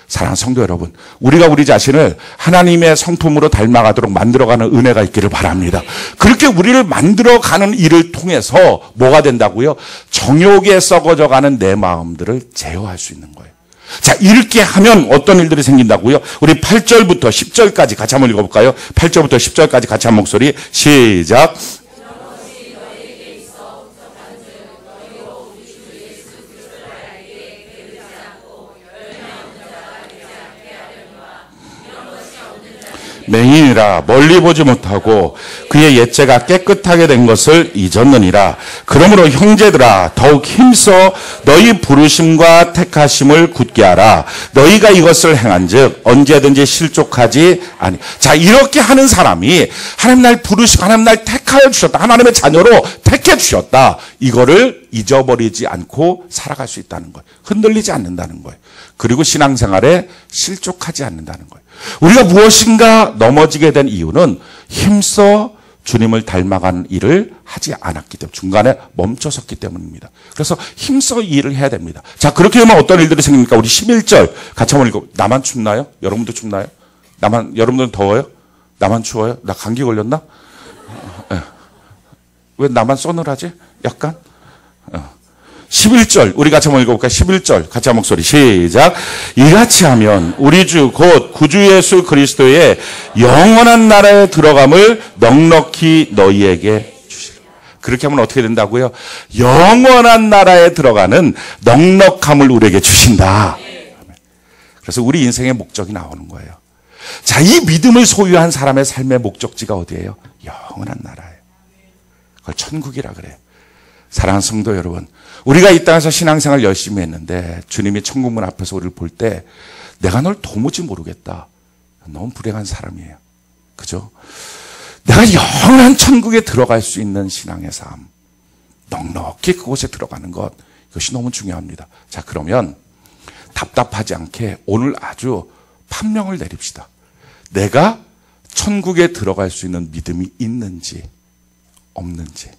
사랑하는 성도 여러분, 우리가 우리 자신을 하나님의 성품으로 닮아가도록 만들어가는 은혜가 있기를 바랍니다. 그렇게 우리를 만들어가는 일을 통해서 뭐가 된다고요? 정욕에 썩어져가는 내 마음들을 제어할 수 있는 거예요. 자, 이렇게 하면 어떤 일들이 생긴다고요? 우리 8절부터 10절까지 같이 한번 읽어볼까요? 8절부터 10절까지 같이 한 목소리 시작. 맹인이라 멀리 보지 못하고 그의 옛죄가 깨끗하게 된 것을 잊었느니라. 그러므로 형제들아 더욱 힘써 너희 부르심과 택하심을 굳게 하라. 너희가 이것을 행한즉 언제든지 실족하지 아니. 자, 이렇게 하는 사람이 하나님 날 부르시고 하나님 날 택하여 주셨다. 하나님의 자녀로 택해 주셨다. 이거를 잊어버리지 않고 살아갈 수 있다는 거예요. 흔들리지 않는다는 거예요. 그리고 신앙생활에 실족하지 않는다는 거예요. 우리가 무엇인가 넘어지게 된 이유는 힘써 주님을 닮아가는 일을 하지 않았기 때문에, 중간에 멈춰섰기 때문입니다. 그래서 힘써 이 일을 해야 됩니다. 자, 그렇게 하면 어떤 일들이 생깁니까? 우리 11절 같이 한번 읽어. 나만 춥나요? 여러분도 춥나요? 여러분들은 더워요? 나만 추워요? 나 감기 걸렸나? 왜 나만 서늘하지? 약간? 11절 우리 같이 한번 읽어볼까요? 11절 같이 한 목소리 시작. 이같이 하면 우리 주 곧 구주 예수 그리스도의 영원한 나라에 들어감을 넉넉히 너희에게 주시리라. 그렇게 하면 어떻게 된다고요? 영원한 나라에 들어가는 넉넉함을 우리에게 주신다. 그래서 우리 인생의 목적이 나오는 거예요. 자, 이 믿음을 소유한 사람의 삶의 목적지가 어디예요? 영원한 나라예요. 그걸 천국이라 그래요. 사랑하는 성도 여러분, 우리가 이 땅에서 신앙생활 열심히 했는데 주님이 천국문 앞에서 우리를 볼 때 내가 널 도무지 모르겠다. 너무 불행한 사람이에요. 그죠? 내가 영원한 천국에 들어갈 수 있는 신앙의 삶, 넉넉히 그곳에 들어가는 것, 이것이 너무 중요합니다. 자, 그러면 답답하지 않게 오늘 아주 판명을 내립시다. 내가 천국에 들어갈 수 있는 믿음이 있는지 없는지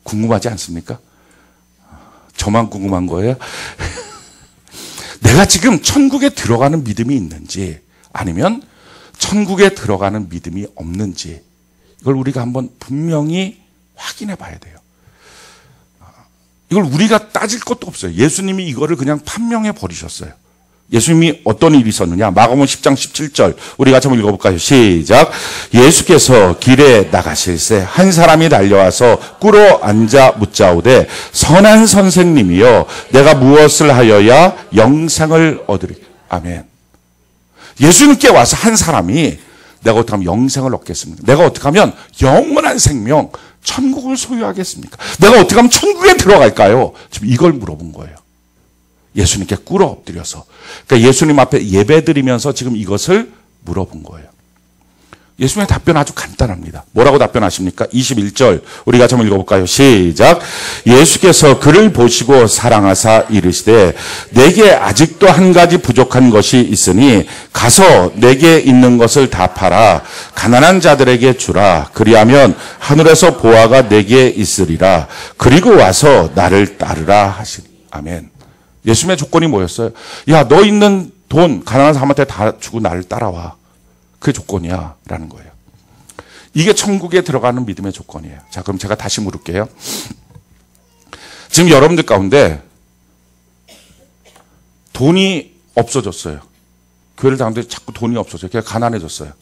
궁금하지 않습니까? 저만 궁금한 거예요? 내가 지금 천국에 들어가는 믿음이 있는지 아니면 천국에 들어가는 믿음이 없는지 이걸 우리가 한번 분명히 확인해 봐야 돼요. 이걸 우리가 따질 것도 없어요. 예수님이 이거를 그냥 판명해 버리셨어요. 예수님이 어떤 일이 있었느냐? 마가복음 10장 17절 우리 같이 한번 읽어볼까요? 시작. 예수께서 길에 나가실새 한 사람이 달려와서 꿇어 앉아 묻자오되 선한 선생님이여 내가 무엇을 하여야 영생을 얻으리? 아멘. 예수님께 와서 한 사람이 내가 어떻게 하면 영생을 얻겠습니까? 내가 어떻게 하면 영원한 생명 천국을 소유하겠습니까? 내가 어떻게 하면 천국에 들어갈까요? 지금 이걸 물어본 거예요. 예수님께 꿇어 엎드려서. 그러니까 예수님 앞에 예배드리면서 지금 이것을 물어본 거예요. 예수님의 답변 아주 간단합니다. 뭐라고 답변하십니까? 21절 우리 같이 한번 읽어볼까요? 시작. 예수께서 그를 보시고 사랑하사 이르시되 내게 아직도 한 가지 부족한 것이 있으니 가서 내게 있는 것을 다 팔아 가난한 자들에게 주라. 그리하면 하늘에서 보화가 내게 있으리라. 그리고 와서 나를 따르라 하시니. 아멘. 예수님의 조건이 뭐였어요? 야, 너 있는 돈 가난한 사람한테 다 주고 나를 따라와. 그게 조건이야 라는 거예요. 이게 천국에 들어가는 믿음의 조건이에요. 자, 그럼 제가 다시 물을게요. 지금 여러분들 가운데 돈이 없어졌어요. 교회를 다니는데 자꾸 돈이 없어져요. 그냥 가난해졌어요.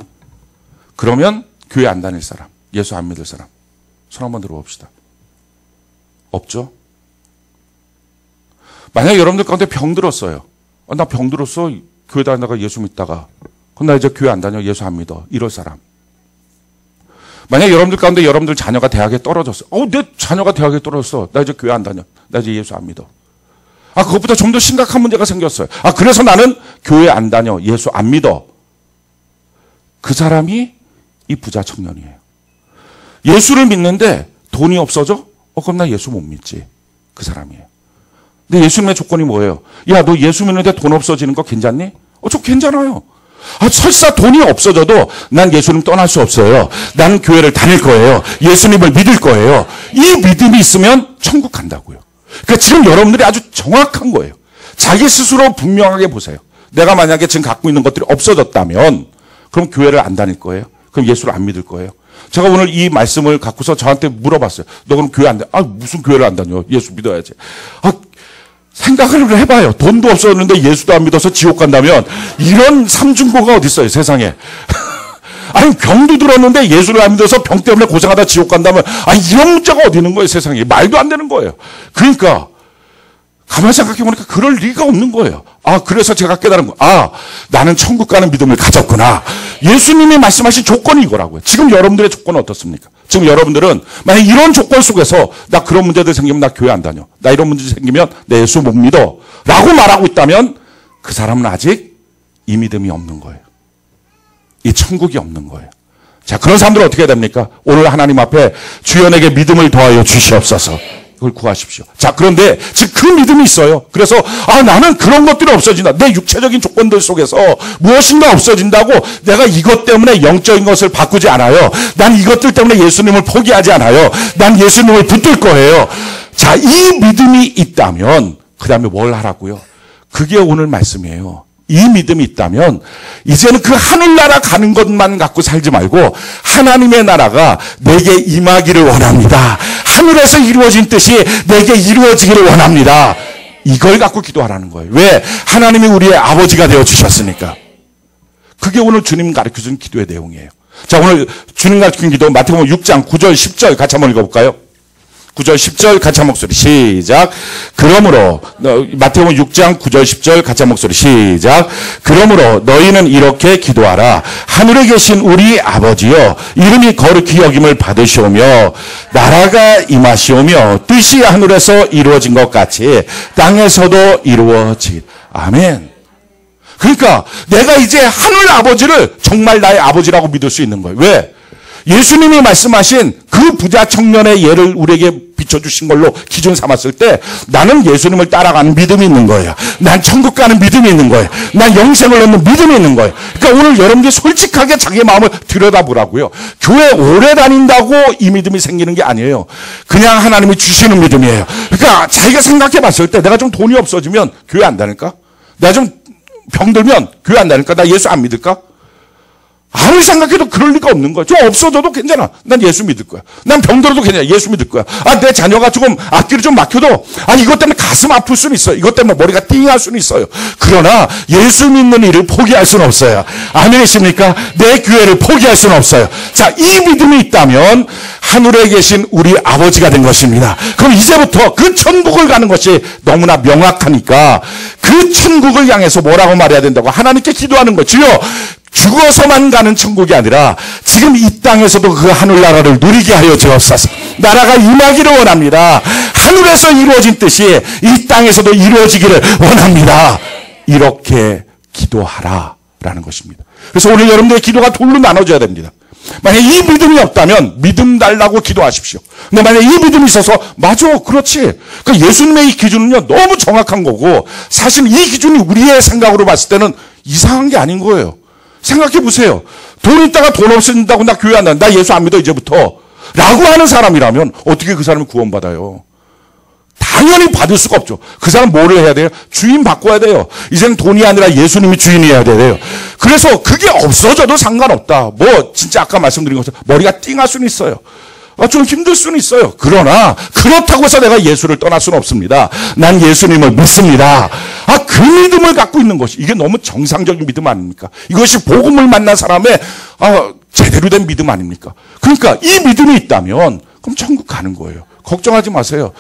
그러면 교회 안 다닐 사람, 예수 안 믿을 사람 손 한번 들어봅시다. 없죠? 만약에 여러분들 가운데 병 들었어요. 나 병 들었어. 교회 다니다가 예수 믿다가. 그럼 나 이제 교회 안 다녀. 예수 안 믿어. 이럴 사람. 만약에 여러분들 가운데 여러분들 자녀가 대학에 떨어졌어. 내 자녀가 대학에 떨어졌어. 나 이제 교회 안 다녀. 나 이제 예수 안 믿어. 그것보다 좀 더 심각한 문제가 생겼어요. 그래서 나는 교회 안 다녀. 예수 안 믿어. 그 사람이 이 부자 청년이에요. 예수를 믿는데 돈이 없어져? 그럼 나 예수 못 믿지. 그 사람이에요. 근데 예수님의 조건이 뭐예요? 야, 너 예수 믿는데 돈 없어지는 거 괜찮니? 저 괜찮아요. 설사 돈이 없어져도 난 예수님 떠날 수 없어요. 나는 교회를 다닐 거예요. 예수님을 믿을 거예요. 이 믿음이 있으면 천국 간다고요. 그러니까 지금 여러분들이 아주 정확한 거예요. 자기 스스로 분명하게 보세요. 내가 만약에 지금 갖고 있는 것들이 없어졌다면 그럼 교회를 안 다닐 거예요? 그럼 예수를 안 믿을 거예요? 제가 오늘 이 말씀을 갖고서 저한테 물어봤어요. 너 그럼 교회 안 다녀? 무슨 교회를 안 다녀? 예수 믿어야지. 생각을 해봐요. 돈도 없었는데 예수도 안 믿어서 지옥 간다면 이런 삼중고가 어디 있어요, 세상에. 아니, 병도 들었는데 예수를 안 믿어서 병 때문에 고생하다 지옥 간다면 이런 문제가 어디 있는 거예요, 세상에. 말도 안 되는 거예요. 그러니까 가만히 생각해 보니까 그럴 리가 없는 거예요. 그래서 제가 깨달은 거. 나는 천국 가는 믿음을 가졌구나. 예수님이 말씀하신 조건이 이거라고요. 지금 여러분들의 조건은 어떻습니까? 지금 여러분들은 만약 이런 조건 속에서 나 그런 문제들 생기면 나 교회 안 다녀. 나 이런 문제 생기면 내 예수 못 믿어. 라고 말하고 있다면 그 사람은 아직 이 믿음이 없는 거예요. 이 천국이 없는 거예요. 자, 그런 사람들은 어떻게 해야 됩니까? 오늘 하나님 앞에 주여 내게 믿음을 더하여 주시옵소서. 그걸 구하십시오. 자, 그런데 지금 그 믿음이 있어요. 그래서 나는 그런 것들이 없어진다. 내 육체적인 조건들 속에서 무엇인가 없어진다고 내가 이것 때문에 영적인 것을 바꾸지 않아요. 난 이것들 때문에 예수님을 포기하지 않아요. 난 예수님을 붙들 거예요. 자, 이 믿음이 있다면 그 다음에 뭘 하라고요? 그게 오늘 말씀이에요. 이 믿음이 있다면 이제는 그 하늘나라 가는 것만 갖고 살지 말고 하나님의 나라가 내게 임하기를 원합니다. 하늘에서 이루어진 뜻이 내게 이루어지기를 원합니다. 이걸 갖고 기도하라는 거예요. 왜? 하나님이 우리의 아버지가 되어주셨으니까. 그게 오늘 주님 가르쳐준 기도의 내용이에요. 자, 오늘 주님 가르쳐준 기도 마태복음 6장 9절 10절 같이 한번 읽어볼까요? 9절 10절 같이 한 목소리 시작. 그러므로 마태복음 6장 9절 10절 같이 한 목소리 시작. 그러므로 너희는 이렇게 기도하라. 하늘에 계신 우리 아버지여, 이름이 거룩히 여김을 받으시오며 나라가 임하시오며 뜻이 하늘에서 이루어진 것 같이 땅에서도 이루어지리. 아멘. 그러니까 내가 이제 하늘 아버지를 정말 나의 아버지라고 믿을 수 있는 거예요. 왜? 예수님이 말씀하신 그 부자 청년의 예를 우리에게 비춰주신 걸로 기준 삼았을 때 나는 예수님을 따라가는 믿음이 있는 거예요. 난 천국 가는 믿음이 있는 거예요. 난 영생을 얻는 믿음이 있는 거예요. 그러니까 오늘 여러분들이 솔직하게 자기의 마음을 들여다보라고요. 교회 오래 다닌다고 이 믿음이 생기는 게 아니에요. 그냥 하나님이 주시는 믿음이에요. 그러니까 자기가 생각해 봤을 때 내가 좀 돈이 없어지면 교회 안 다닐까? 내가 좀 병들면 교회 안 다닐까? 나 예수 안 믿을까? 아무리 생각해도 그럴 리가 없는 거야. 좀 없어져도 괜찮아. 난 예수 믿을 거야. 난 병들어도 괜찮아. 예수 믿을 거야. 내 자녀가 조금 앞길을 좀 막혀도 이것 때문에 가슴 아플 수는 있어요. 이것 때문에 머리가 띵할 수는 있어요. 그러나 예수 믿는 일을 포기할 수는 없어요. 아멘이십니까? 내 교회를 포기할 수는 없어요. 자, 이 믿음이 있다면 하늘에 계신 우리 아버지가 된 것입니다. 그럼 이제부터 그 천국을 가는 것이 너무나 명확하니까 그 천국을 향해서 뭐라고 말해야 된다고 하나님께 기도하는 거지요. 죽어서만 가는 천국이 아니라 지금 이 땅에서도 그 하늘나라를 누리게 하여 주옵소서. 나라가 임하기를 원합니다. 하늘에서 이루어진 뜻이 이 땅에서도 이루어지기를 원합니다. 이렇게 기도하라라는 것입니다. 그래서 오늘 여러분들의 기도가 둘로 나눠져야 됩니다. 만약에 이 믿음이 없다면 믿음 달라고 기도하십시오. 근데 만약에 이 믿음이 있어서 맞아, 그렇지. 그러니까 예수님의 이 기준은요 너무 정확한 거고 사실 이 기준이 우리의 생각으로 봤을 때는 이상한 게 아닌 거예요. 생각해 보세요. 돈 있다가 돈 없어진다고 나 교회 안 나간다. 나 예수 안 믿어 이제부터. 라고 하는 사람이라면 어떻게 그 사람이 구원받아요? 당연히 받을 수가 없죠. 그 사람 뭐를 해야 돼요? 주인 바꿔야 돼요. 이제는 돈이 아니라 예수님이 주인이어야 돼요. 그래서 그게 없어져도 상관없다. 뭐 진짜 아까 말씀드린 것처럼 머리가 띵할 수는 있어요. 좀 힘들 수는 있어요. 그러나 그렇다고 해서 내가 예수를 떠날 수는 없습니다. 난 예수님을 믿습니다. 그 믿음을 갖고 있는 것이 이게 너무 정상적인 믿음 아닙니까? 이것이 복음을 만난 사람의 제대로 된 믿음 아닙니까? 그러니까 이 믿음이 있다면 그럼 천국 가는 거예요. 걱정하지 마세요.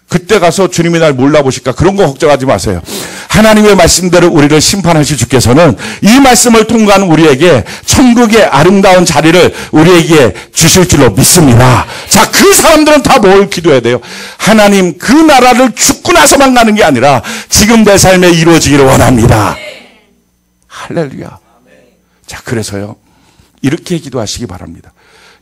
그때 가서 주님이 날 몰라보실까? 그런 거 걱정하지 마세요. 하나님의 말씀대로 우리를 심판하실 주께서는 이 말씀을 통과하는 우리에게 천국의 아름다운 자리를 우리에게 주실 줄로 믿습니다. 자, 그 사람들은 다 뭘 기도해야 돼요? 하나님 그 나라를 죽고 나서만 가는 게 아니라 지금 내 삶에 이루어지기를 원합니다. 할렐루야. 자, 그래서요 이렇게 기도하시기 바랍니다.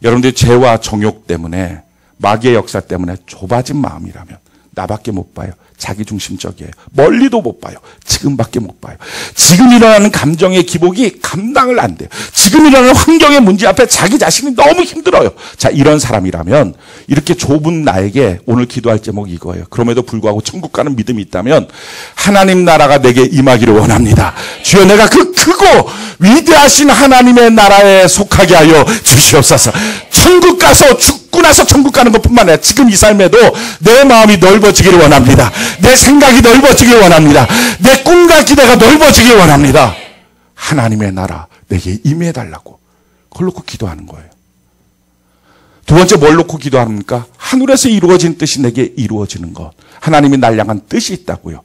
여러분들 죄와 정욕 때문에 마귀의 역사 때문에 좁아진 마음이라면 나밖에 못 봐요. 자기중심적이에요. 멀리도 못 봐요. 지금밖에 못 봐요. 지금 일어나는 감정의 기복이 감당을 안 돼요. 지금 일어나는 환경의 문제 앞에 자기 자신이 너무 힘들어요. 자, 이런 사람이라면 이렇게 좁은 나에게 오늘 기도할 제목이 이거예요. 그럼에도 불구하고 천국 가는 믿음이 있다면 하나님 나라가 내게 임하기를 원합니다. 주여 내가 그 크고 위대하신 하나님의 나라에 속하게 하여 주시옵소서. 천국 가서 죽고 나서 천국 가는 것뿐만 아니라 지금 이 삶에도 내 마음이 넓어지기를 원합니다. 내 생각이 넓어지기를 원합니다. 내 꿈과 기대가 넓어지기를 원합니다. 하나님의 나라 내게 임해달라고 그걸 놓고 기도하는 거예요. 두 번째 뭘 놓고 기도합니까? 하늘에서 이루어진 뜻이 내게 이루어지는 것. 하나님이 날 향한 뜻이 있다고요.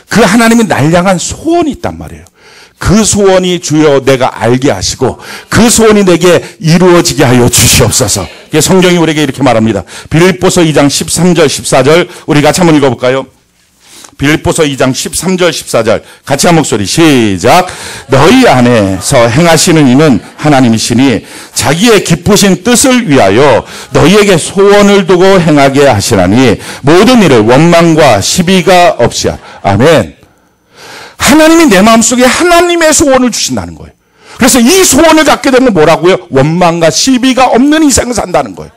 그 하나님이 날 향한 소원이 있단 말이에요. 그 소원이 주여 내가 알게 하시고 그 소원이 내게 이루어지게 하여 주시옵소서. 성경이 우리에게 이렇게 말합니다. 빌립보서 2장 13절 14절 우리 같이 한번 읽어볼까요? 빌립보서 2장 13절 14절 같이 한 목소리 시작. 너희 안에서 행하시는 이는 하나님이시니 자기의 기쁘신 뜻을 위하여 너희에게 소원을 두고 행하게 하시나니 모든 일을 원망과 시비가 없이 하라. 아멘. 하나님이 내 마음속에 하나님의 소원을 주신다는 거예요. 그래서 이 소원을 갖게 되면 뭐라고요? 원망과 시비가 없는 인생을 산다는 거예요.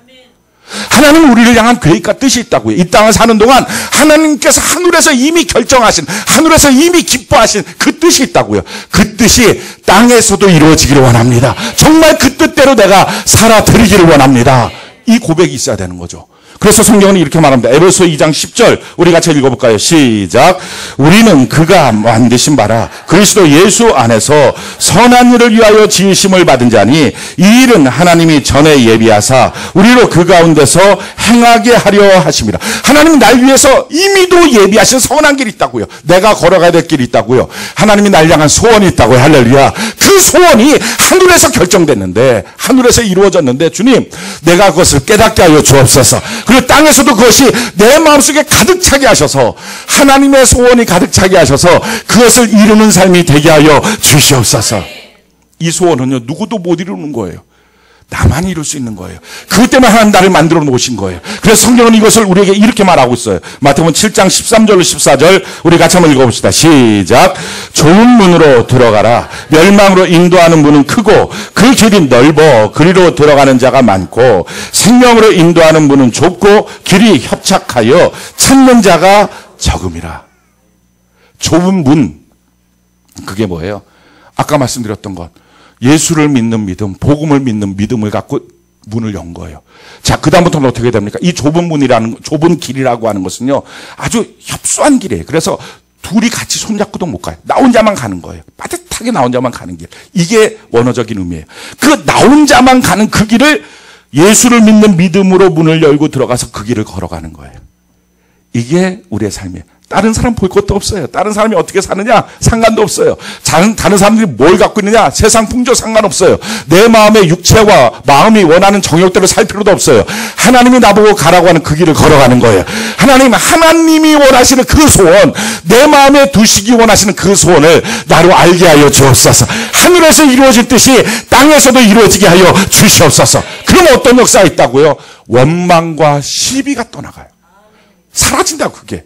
하나님은 우리를 향한 계획과 뜻이 있다고요. 이 땅을 사는 동안 하나님께서 하늘에서 이미 결정하신, 하늘에서 이미 기뻐하신 그 뜻이 있다고요. 그 뜻이 땅에서도 이루어지기를 원합니다. 정말 그 뜻대로 내가 살아드리기를 원합니다. 이 고백이 있어야 되는 거죠. 그래서 성경은 이렇게 말합니다. 에베소 2장 10절 우리 같이 읽어볼까요? 시작. 우리는 그가 만드신 바라 그리스도 예수 안에서 선한 일을 위하여 지으심을 받은 자니 이 일은 하나님이 전에 예비하사 우리로 그 가운데서 행하게 하려 하심이라. 하나님이 날 위해서 이미도 예비하신 선한 길이 있다고요. 내가 걸어가야 될 길이 있다고요. 하나님이 날 향한 소원이 있다고요. 할렐루야. 그 소원이 하늘에서 결정됐는데, 하늘에서 이루어졌는데, 주님 내가 그것을 깨닫게 하여 주옵소서. 그리고 땅에서도 그것이 내 마음속에 가득 차게 하셔서 하나님의 소원이 가득 차게 하셔서 그것을 이루는 삶이 되게 하여 주시옵소서. 이 소원은요 누구도 못 이루는 거예요. 나만 이룰 수 있는 거예요. 그것 때문에 하나님 나를 만들어 놓으신 거예요. 그래서 성경은 이것을 우리에게 이렇게 말하고 있어요. 마태복음 7장 13절로 14절 우리 같이 한번 읽어봅시다. 시작. 좁은 문으로 들어가라. 멸망으로 인도하는 문은 크고 그 길이 넓어 그리로 들어가는 자가 많고 생명으로 인도하는 문은 좁고 길이 협착하여 찾는 자가 적음이라. 좁은 문, 그게 뭐예요? 아까 말씀드렸던 것, 예수를 믿는 믿음, 복음을 믿는 믿음을 갖고 문을 연 거예요. 자, 그다음부터는 어떻게 됩니까? 이 좁은 문이라는, 좁은 길이라고 하는 것은요, 아주 협소한 길이에요. 그래서 둘이 같이 손잡고도 못 가요. 나 혼자만 가는 거예요. 빠듯하게 나 혼자만 가는 길. 이게 원어적인 의미예요. 그 나 혼자만 가는 그 길을 예수를 믿는 믿음으로 문을 열고 들어가서 그 길을 걸어가는 거예요. 이게 우리의 삶이에요. 다른 사람 볼 것도 없어요. 다른 사람이 어떻게 사느냐 상관도 없어요. 다른 사람들이 뭘 갖고 있느냐 세상 풍조 상관없어요. 내 마음의 육체와 마음이 원하는 정욕대로 살 필요도 없어요. 하나님이 나보고 가라고 하는 그 길을 걸어가는 거예요. 하나님이 원하시는 그 소원, 내 마음에 두시기 원하시는 그 소원을 나로 알게 하여 주옵소서. 하늘에서 이루어질 듯이 땅에서도 이루어지게 하여 주시옵소서. 그럼 어떤 역사가 있다고요? 원망과 시비가 떠나가요. 사라진다. 그게.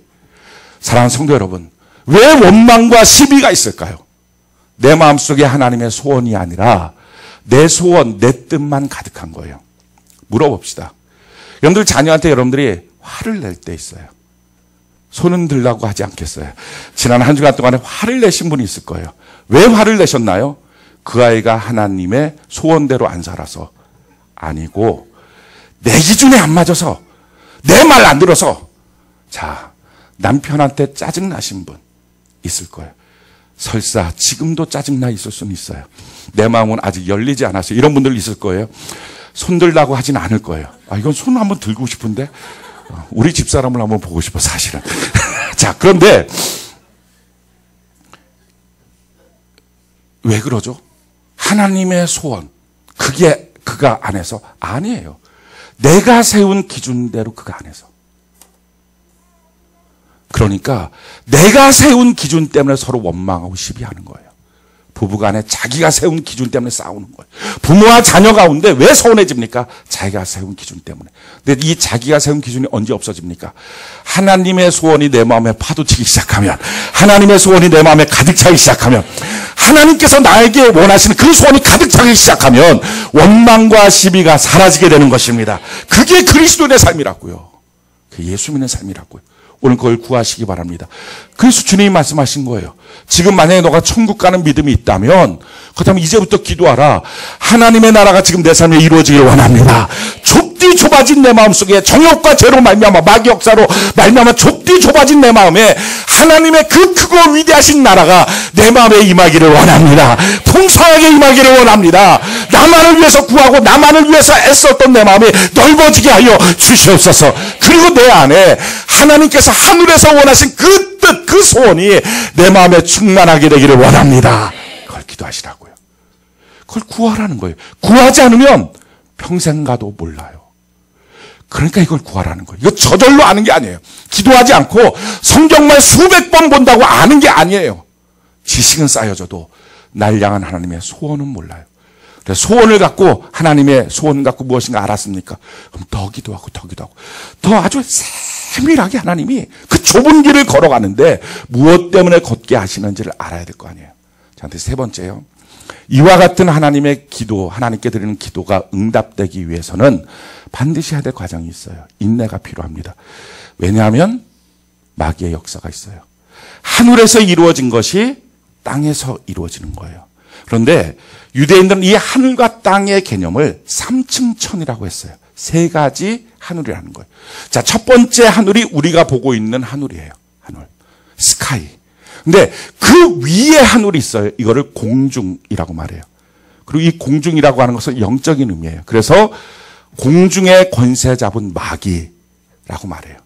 사랑하는 성도 여러분, 왜 원망과 시비가 있을까요? 내 마음속에 하나님의 소원이 아니라 내 소원, 내 뜻만 가득한 거예요. 물어봅시다. 여러분들 자녀한테 여러분들이 화를 낼 때 있어요. 손은 들라고 하지 않겠어요? 지난 한 주간 동안에 화를 내신 분이 있을 거예요. 왜 화를 내셨나요? 그 아이가 하나님의 소원대로 안 살아서 아니고 내 기준에 안 맞아서 내 말 안 들어서. 자, 남편한테 짜증나신 분 있을 거예요. 설사 지금도 짜증나 있을 수는 있어요. 내 마음은 아직 열리지 않았어요. 이런 분들 있을 거예요. 손 들라고 하진 않을 거예요. 아, 이건 손 한번 들고 싶은데 우리 집사람을 한번 보고 싶어 사실은. 자, 그런데 왜 그러죠? 하나님의 소원, 그게 그가 안에서 아니에요. 내가 세운 기준대로 그가 안에서. 그러니까 내가 세운 기준 때문에 서로 원망하고 시비하는 거예요. 부부간에 자기가 세운 기준 때문에 싸우는 거예요. 부모와 자녀 가운데 왜 서운해집니까? 자기가 세운 기준 때문에. 근데 이 자기가 세운 기준이 언제 없어집니까? 하나님의 소원이 내 마음에 파도치기 시작하면, 하나님의 소원이 내 마음에 가득 차기 시작하면, 하나님께서 나에게 원하시는 그 소원이 가득 차기 시작하면 원망과 시비가 사라지게 되는 것입니다. 그게 그리스도인의 삶이라고요. 그 예수 믿는 삶이라고요. 오늘 그걸 구하시기 바랍니다. 그래서 주님이 말씀하신 거예요. 지금 만약에 너가 천국 가는 믿음이 있다면 그렇다면 이제부터 기도하라. 하나님의 나라가 지금 내 삶에 이루어지길 원합니다. 좁디 좁아진 내 마음속에 정욕과 죄로 말미암아 마귀 역사로 말미암아 좁디 좁아진 내 마음에 하나님의 그 크고 위대하신 나라가 내 마음에 임하기를 원합니다. 풍성하게 임하기를 원합니다. 나만을 위해서 구하고 나만을 위해서 애썼던 내 마음이 넓어지게 하여 주시옵소서. 그리고 내 안에 하나님께서 하늘에서 원하신 그 뜻, 그 소원이 내 마음에 충만하게 되기를 원합니다. 그걸 기도하시라고요. 그걸 구하라는 거예요. 구하지 않으면 평생 가도 몰라요. 그러니까 이걸 구하라는 거예요. 이거 저절로 아는 게 아니에요. 기도하지 않고 성경만 수백 번 본다고 아는 게 아니에요. 지식은 쌓여져도 날 향한 하나님의 소원은 몰라요. 그래서 소원을 갖고 하나님의 소원 갖고 무엇인가 알았습니까? 그럼 더 기도하고 더 기도하고 더 아주 세밀하게 하나님이 그 좁은 길을 걸어가는데 무엇 때문에 걷게 하시는지를 알아야 될 거 아니에요. 자, 세 번째요. 이와 같은 하나님의 기도, 하나님께 드리는 기도가 응답되기 위해서는 반드시 해야 될 과정이 있어요. 인내가 필요합니다. 왜냐하면 마귀의 역사가 있어요. 하늘에서 이루어진 것이 땅에서 이루어지는 거예요. 그런데 유대인들은 이 하늘과 땅의 개념을 삼층천이라고 했어요. 세 가지 하늘이라는 거예요. 자, 첫 번째 하늘이 우리가 보고 있는 하늘이에요. 하늘. 스카이. 근데 그 위에 하늘이 있어요. 이거를 공중이라고 말해요. 그리고 이 공중이라고 하는 것은 영적인 의미예요. 그래서 공중의 권세 잡은 마귀라고 말해요.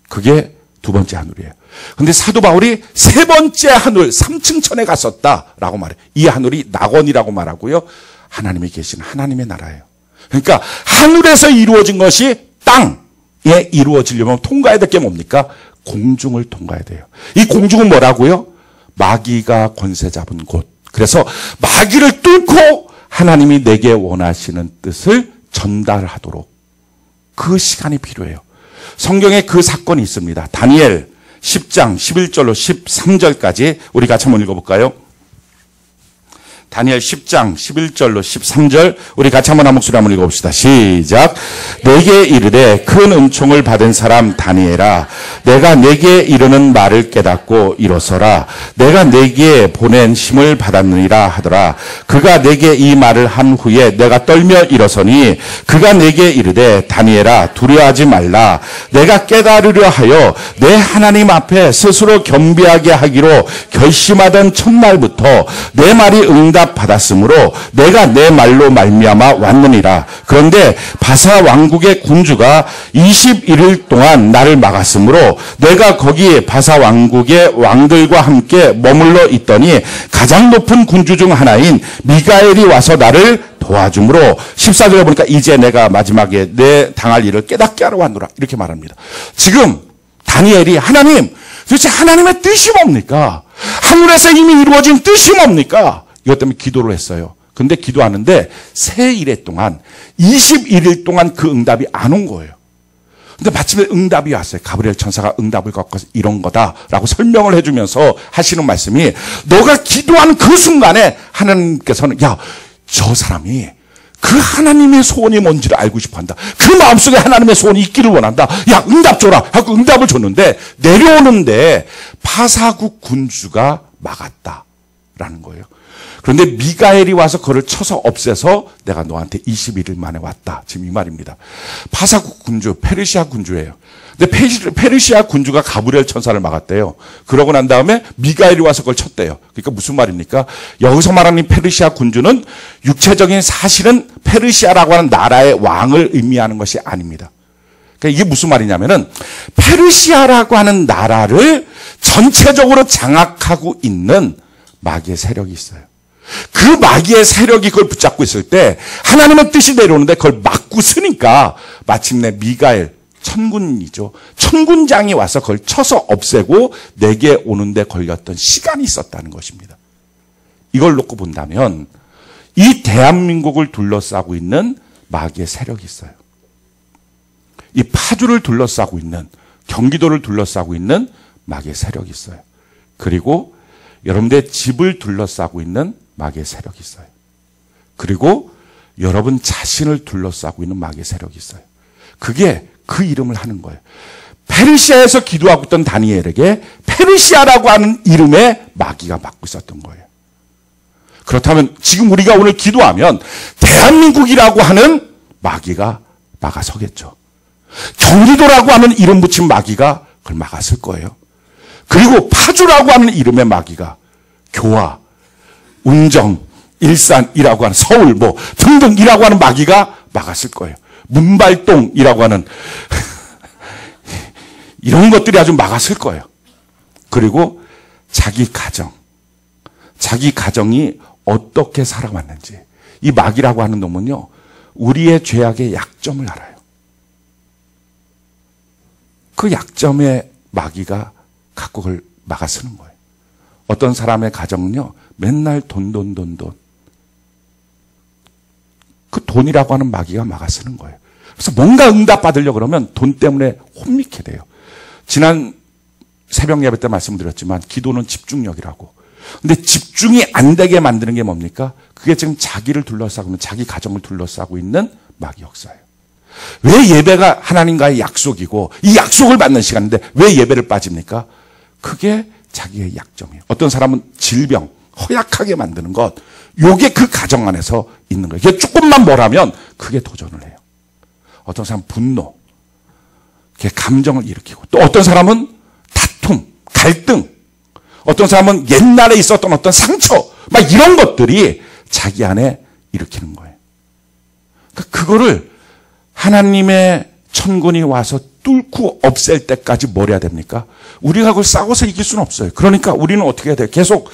그게 두 번째 하늘이에요. 근데 사도 바울이 세 번째 하늘, 3층 천에 갔었다라고 말해요. 이 하늘이 낙원이라고 말하고요. 하나님이 계신 하나님의 나라예요. 그러니까 하늘에서 이루어진 것이 땅에 이루어지려면 통과해야 될 게 뭡니까? 공중을 통과해야 돼요. 이 공중은 뭐라고요? 마귀가 권세 잡은 곳. 그래서 마귀를 뚫고 하나님이 내게 원하시는 뜻을 전달하도록 그 시간이 필요해요. 성경에 그 사건이 있습니다. 다니엘 10장 11절로 13절까지 우리 같이 한번 읽어볼까요? 다니엘 10장 11절로 13절 우리 같이 한번 한 목소리 한번 읽어봅시다. 시작. 내게 이르되 큰 은총을 받은 사람 다니엘아, 내가 내게 이르는 말을 깨닫고 일어서라. 내가 내게 보낸 힘을 받았느니라 하더라. 그가 내게 이 말을 한 후에 내가 떨며 일어서니 그가 내게 이르되 다니엘아, 두려워하지 말라. 내가 깨달으려 하여 내 하나님 앞에 스스로 겸비하게 하기로 결심하던 첫날부터 내 말이 받았으므로 내가 내 말로 말미암아 왔느니라. 그런데 바사 왕국의 군주가 21일 동안 나를 막았으므로 내가 거기 바사 왕국의 왕들과 함께 머물러 있더니 가장 높은 군주 중 하나인 미가엘이 와서 나를 도와주므로 14절에 보니까 이제 내가 마지막에 내 당할 일을 깨닫게 하러 왔노라 이렇게 말합니다. 지금 다니엘이 하나님, 도대체 하나님의 뜻이 뭡니까? 하늘에서 이미 이루어진 뜻이 뭡니까? 이것 때문에 기도를 했어요. 근데 기도하는데 세 일해 동안 21일 동안 그 응답이 안 온 거예요. 근데 마침내 응답이 왔어요. 가브리엘 천사가 응답을 갖고 이런 거다라고 설명을 해주면서 하시는 말씀이 너가 기도하는 그 순간에 하나님께서는 야, 저 사람이 그 하나님의 소원이 뭔지를 알고 싶어한다. 그 마음속에 하나님의 소원이 있기를 원한다. 야, 응답 줘라 하고 응답을 줬는데 내려오는데 바사국 군주가 막았다라는 거예요. 그런데 미가엘이 와서 그를 쳐서 없애서 내가 너한테 21일 만에 왔다. 지금 이 말입니다. 바사국 군주, 페르시아 군주예요. 근데 페르시아 군주가 가브리엘 천사를 막았대요. 그러고 난 다음에 미가엘이 와서 그걸 쳤대요. 그러니까 무슨 말입니까? 여기서 말하는 페르시아 군주는 육체적인 사실은 페르시아라고 하는 나라의 왕을 의미하는 것이 아닙니다. 그러니까 이게 무슨 말이냐면은 페르시아라고 하는 나라를 전체적으로 장악하고 있는 마귀의 세력이 있어요. 그 마귀의 세력이 그걸 붙잡고 있을 때 하나님의 뜻이 내려오는데 그걸 막고 쓰니까 마침내 미가엘, 천군이죠. 천군장이 와서 그걸 쳐서 없애고 내게 오는데 걸렸던 시간이 있었다는 것입니다. 이걸 놓고 본다면 이 대한민국을 둘러싸고 있는 마귀의 세력이 있어요. 이 파주를 둘러싸고 있는, 경기도를 둘러싸고 있는 마귀의 세력이 있어요. 그리고 여러분들의 집을 둘러싸고 있는 마귀의 세력이 있어요. 그리고 여러분 자신을 둘러싸고 있는 마귀의 세력이 있어요. 그게 그 이름을 하는 거예요. 페르시아에서 기도하고 있던 다니엘에게 페르시아라고 하는 이름의 마귀가 막고 있었던 거예요. 그렇다면 지금 우리가 오늘 기도하면 대한민국이라고 하는 마귀가 막아서겠죠. 경기도라고 하는 이름 붙인 마귀가 그걸 막았을 거예요. 그리고 파주라고 하는 이름의 마귀가 교화, 운정, 일산이라고 하는 서울 뭐 등등이라고 하는 마귀가 막았을 거예요. 문발동이라고 하는 이런 것들이 아주 막았을 거예요. 그리고 자기 가정이 어떻게 살아왔는지 이 마귀라고 하는 놈은요 우리의 죄악의 약점을 알아요. 그 약점의 마귀가 갖고 그걸 막아쓰는 거예요. 어떤 사람의 가정은요 맨날 돈. 그 돈이라고 하는 마귀가 막아쓰는 거예요. 그래서 뭔가 응답받으려고 그러면 돈 때문에 혼미케 돼요. 지난 새벽 예배 때 말씀드렸지만 기도는 집중력이라고. 근데 집중이 안 되게 만드는 게 뭡니까? 그게 지금 자기를 둘러싸고 있는, 자기 가정을 둘러싸고 있는 마귀 역사예요. 왜 예배가 하나님과의 약속이고 이 약속을 받는 시간인데 왜 예배를 빠집니까? 그게 자기의 약점이에요. 어떤 사람은 질병, 허약하게 만드는 것, 요게 그 가정 안에서 있는 거예요. 조금만 뭘 하면 그게 도전을 해요. 어떤 사람은 분노, 감정을 일으키고, 또 어떤 사람은 다툼, 갈등, 어떤 사람은 옛날에 있었던 어떤 상처, 막 이런 것들이 자기 안에 일으키는 거예요. 그러니까 그거를 하나님의 천군이 와서 뚫고 없앨 때까지 뭘 해야 됩니까? 우리가 그걸 싸워서 이길 수는 없어요. 그러니까 우리는 어떻게 해야 돼요? 계속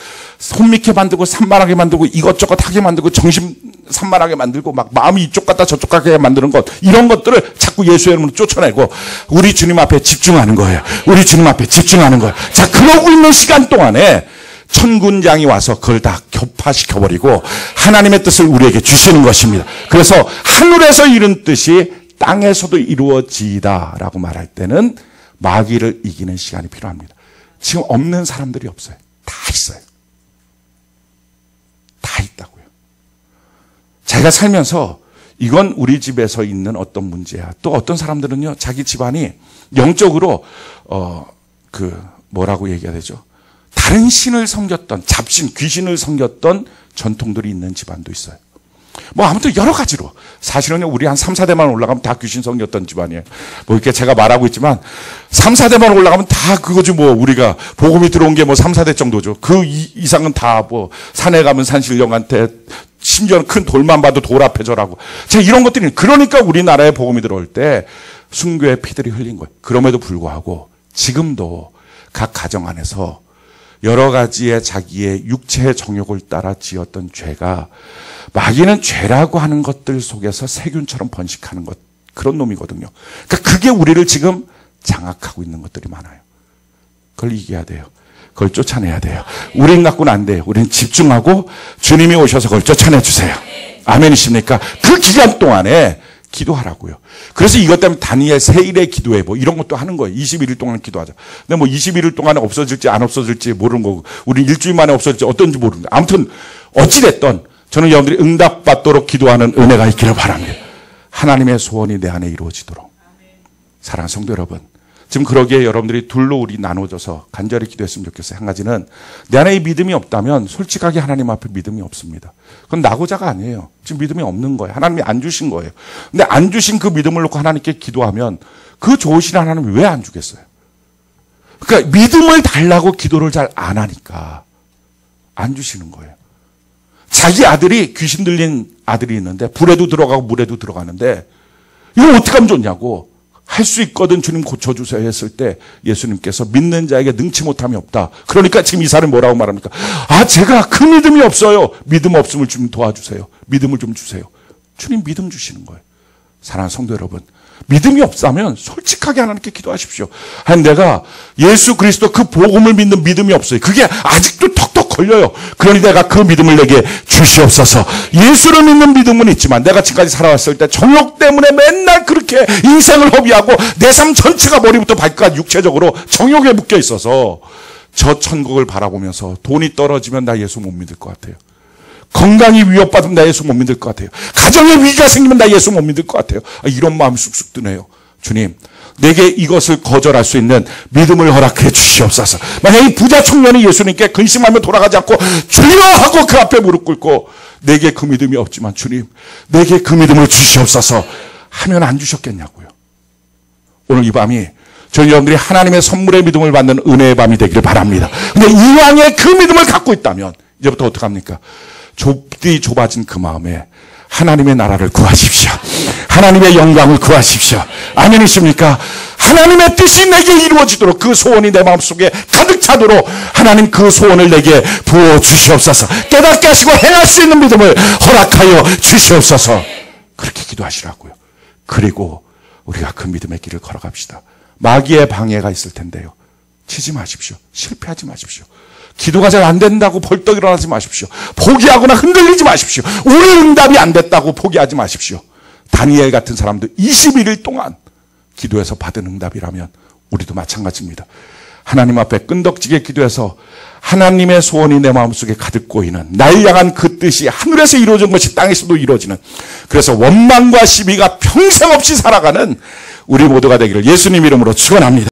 혼미케 만들고 산만하게 만들고 이것저것 하게 만들고 정신 산만하게 만들고 막 마음이 이쪽 갔다 저쪽 가게 만드는 것, 이런 것들을 자꾸 예수의 이름으로 쫓아내고 우리 주님 앞에 집중하는 거예요. 우리 주님 앞에 집중하는 거예요. 자, 그러고 있는 시간 동안에 천군장이 와서 그걸 다 격파시켜버리고 하나님의 뜻을 우리에게 주시는 것입니다. 그래서 하늘에서 이룬 뜻이 땅에서도 이루어지다라고 말할 때는 마귀를 이기는 시간이 필요합니다. 지금 없는 사람들이 없어요. 다 있어요. 다 있다고요. 제가 살면서 이건 우리 집에서 있는 어떤 문제야. 또 어떤 사람들은요, 자기 집안이 영적으로 뭐라고 얘기해야 되죠? 다른 신을 섬겼던, 잡신, 귀신을 섬겼던 전통들이 있는 집안도 있어요. 뭐 아무튼 여러 가지로. 사실은요, 우리 한 3, 4대만 올라가면 다 귀신 섬겼던 집안이에요. 뭐 이렇게 제가 말하고 있지만 3, 4대만 올라가면 다 그거지. 뭐 우리가 복음이 들어온 게 뭐 3, 4대 정도죠. 그 이상은 다 뭐 산에 가면 산신령한테, 심지어는 큰 돌만 봐도 돌 앞에 절하고. 제가 이런 것들이, 그러니까 우리나라에 복음이 들어올 때 순교의 피들이 흘린 거예요. 그럼에도 불구하고 지금도 각 가정 안에서 여러 가지의 자기의 육체의 정욕을 따라 지었던 죄가, 마귀는 죄라고 하는 것들 속에서 세균처럼 번식하는 것, 그런 놈이거든요. 그러니까 그게 우리를 지금 장악하고 있는 것들이 많아요. 그걸 이겨야 돼요. 그걸 쫓아내야 돼요. 우린 갖고는 안 돼요. 우린 집중하고 주님이 오셔서 그걸 쫓아내 주세요. 아멘이십니까? 그 기간 동안에 기도하라고요. 그래서 이것 때문에 다니엘 세일에 기도해 뭐 이런 것도 하는 거예요. 21일 동안 기도하자. 근데 뭐 21일 동안에 없어질지 안 없어질지 모르는 거고, 우리 일주일 만에 없어질지 어떤지 모르는데, 아무튼 어찌됐든 저는 여러분들이 응답받도록 기도하는 은혜가 있기를 바랍니다. 하나님의 소원이 내 안에 이루어지도록. 사랑하는 성도 여러분, 지금 그러기에 여러분들이 둘로 우리 나눠져서 간절히 기도했으면 좋겠어요. 한 가지는, 내 안에 이 믿음이 없다면 솔직하게 하나님 앞에 믿음이 없습니다. 그건 나고자가 아니에요. 지금 믿음이 없는 거예요. 하나님이 안 주신 거예요. 근데 안 주신 그 믿음을 놓고 하나님께 기도하면 그 좋으신 하나님이 왜 안 주겠어요? 그러니까 믿음을 달라고 기도를 잘 안 하니까 안 주시는 거예요. 자기 아들이, 귀신 들린 아들이 있는데 불에도 들어가고 물에도 들어가는데 이거 어떻게 하면 좋냐고, 할 수 있거든 주님 고쳐주세요 했을 때 예수님께서 믿는 자에게 능치 못함이 없다. 그러니까 지금 이 사람이 뭐라고 말합니까? 아, 제가 그 믿음이 없어요. 믿음 없음을 좀 도와주세요. 믿음을 좀 주세요. 주님 믿음 주시는 거예요. 사랑하는 성도 여러분, 믿음이 없다면 솔직하게 하나님께 기도하십시오. 아니, 내가 예수 그리스도 그 복음을 믿는 믿음이 없어요. 그게 아직도 턱턱 걸려요. 그러니 내가 그 믿음을 내게 주시옵소서. 예수를 믿는 믿음은 있지만 내가 지금까지 살아왔을 때 정욕 때문에 맨날 그렇게 인생을 허비하고 내 삶 전체가 머리부터 발끝까지 육체적으로 정욕에 묶여 있어서 저 천국을 바라보면서 돈이 떨어지면 나 예수 못 믿을 것 같아요. 건강이 위협받으면 나 예수 못 믿을 것 같아요. 가정에 위기가 생기면 나 예수 못 믿을 것 같아요. 이런 마음이 쑥쑥 드네요. 주님, 내게 이것을 거절할 수 있는 믿음을 허락해 주시옵소서. 만약 이 부자 청년이 예수님께 근심하며 돌아가지 않고 주여 하고 그 앞에 무릎 꿇고 내게 그 믿음이 없지만 주님, 내게 그 믿음을 주시옵소서 하면 안 주셨겠냐고요. 오늘 이 밤이 저희 여러분들이 하나님의 선물의 믿음을 받는 은혜의 밤이 되기를 바랍니다. 근데 이왕에 그 믿음을 갖고 있다면 이제부터 어떡합니까? 좁디 좁아진 그 마음에 하나님의 나라를 구하십시오. 하나님의 영광을 구하십시오. 아멘이십니까? 하나님의 뜻이 내게 이루어지도록, 그 소원이 내 마음속에 가득 차도록 하나님 그 소원을 내게 부어주시옵소서. 깨닫게 하시고 행할 수 있는 믿음을 허락하여 주시옵소서. 그렇게 기도하시라고요. 그리고 우리가 그 믿음의 길을 걸어갑시다. 마귀의 방해가 있을 텐데요, 치지 마십시오. 실패하지 마십시오. 기도가 잘 안 된다고 벌떡 일어나지 마십시오. 포기하거나 흔들리지 마십시오. 우리 응답이 안 됐다고 포기하지 마십시오. 다니엘 같은 사람도 21일 동안 기도해서 받은 응답이라면 우리도 마찬가지입니다. 하나님 앞에 끈덕지게 기도해서 하나님의 소원이 내 마음속에 가득 고이는, 날 향한 그 뜻이 하늘에서 이루어진 것이 땅에서도 이루어지는, 그래서 원망과 시비가 평생 없이 살아가는 우리 모두가 되기를 예수님 이름으로 축원합니다.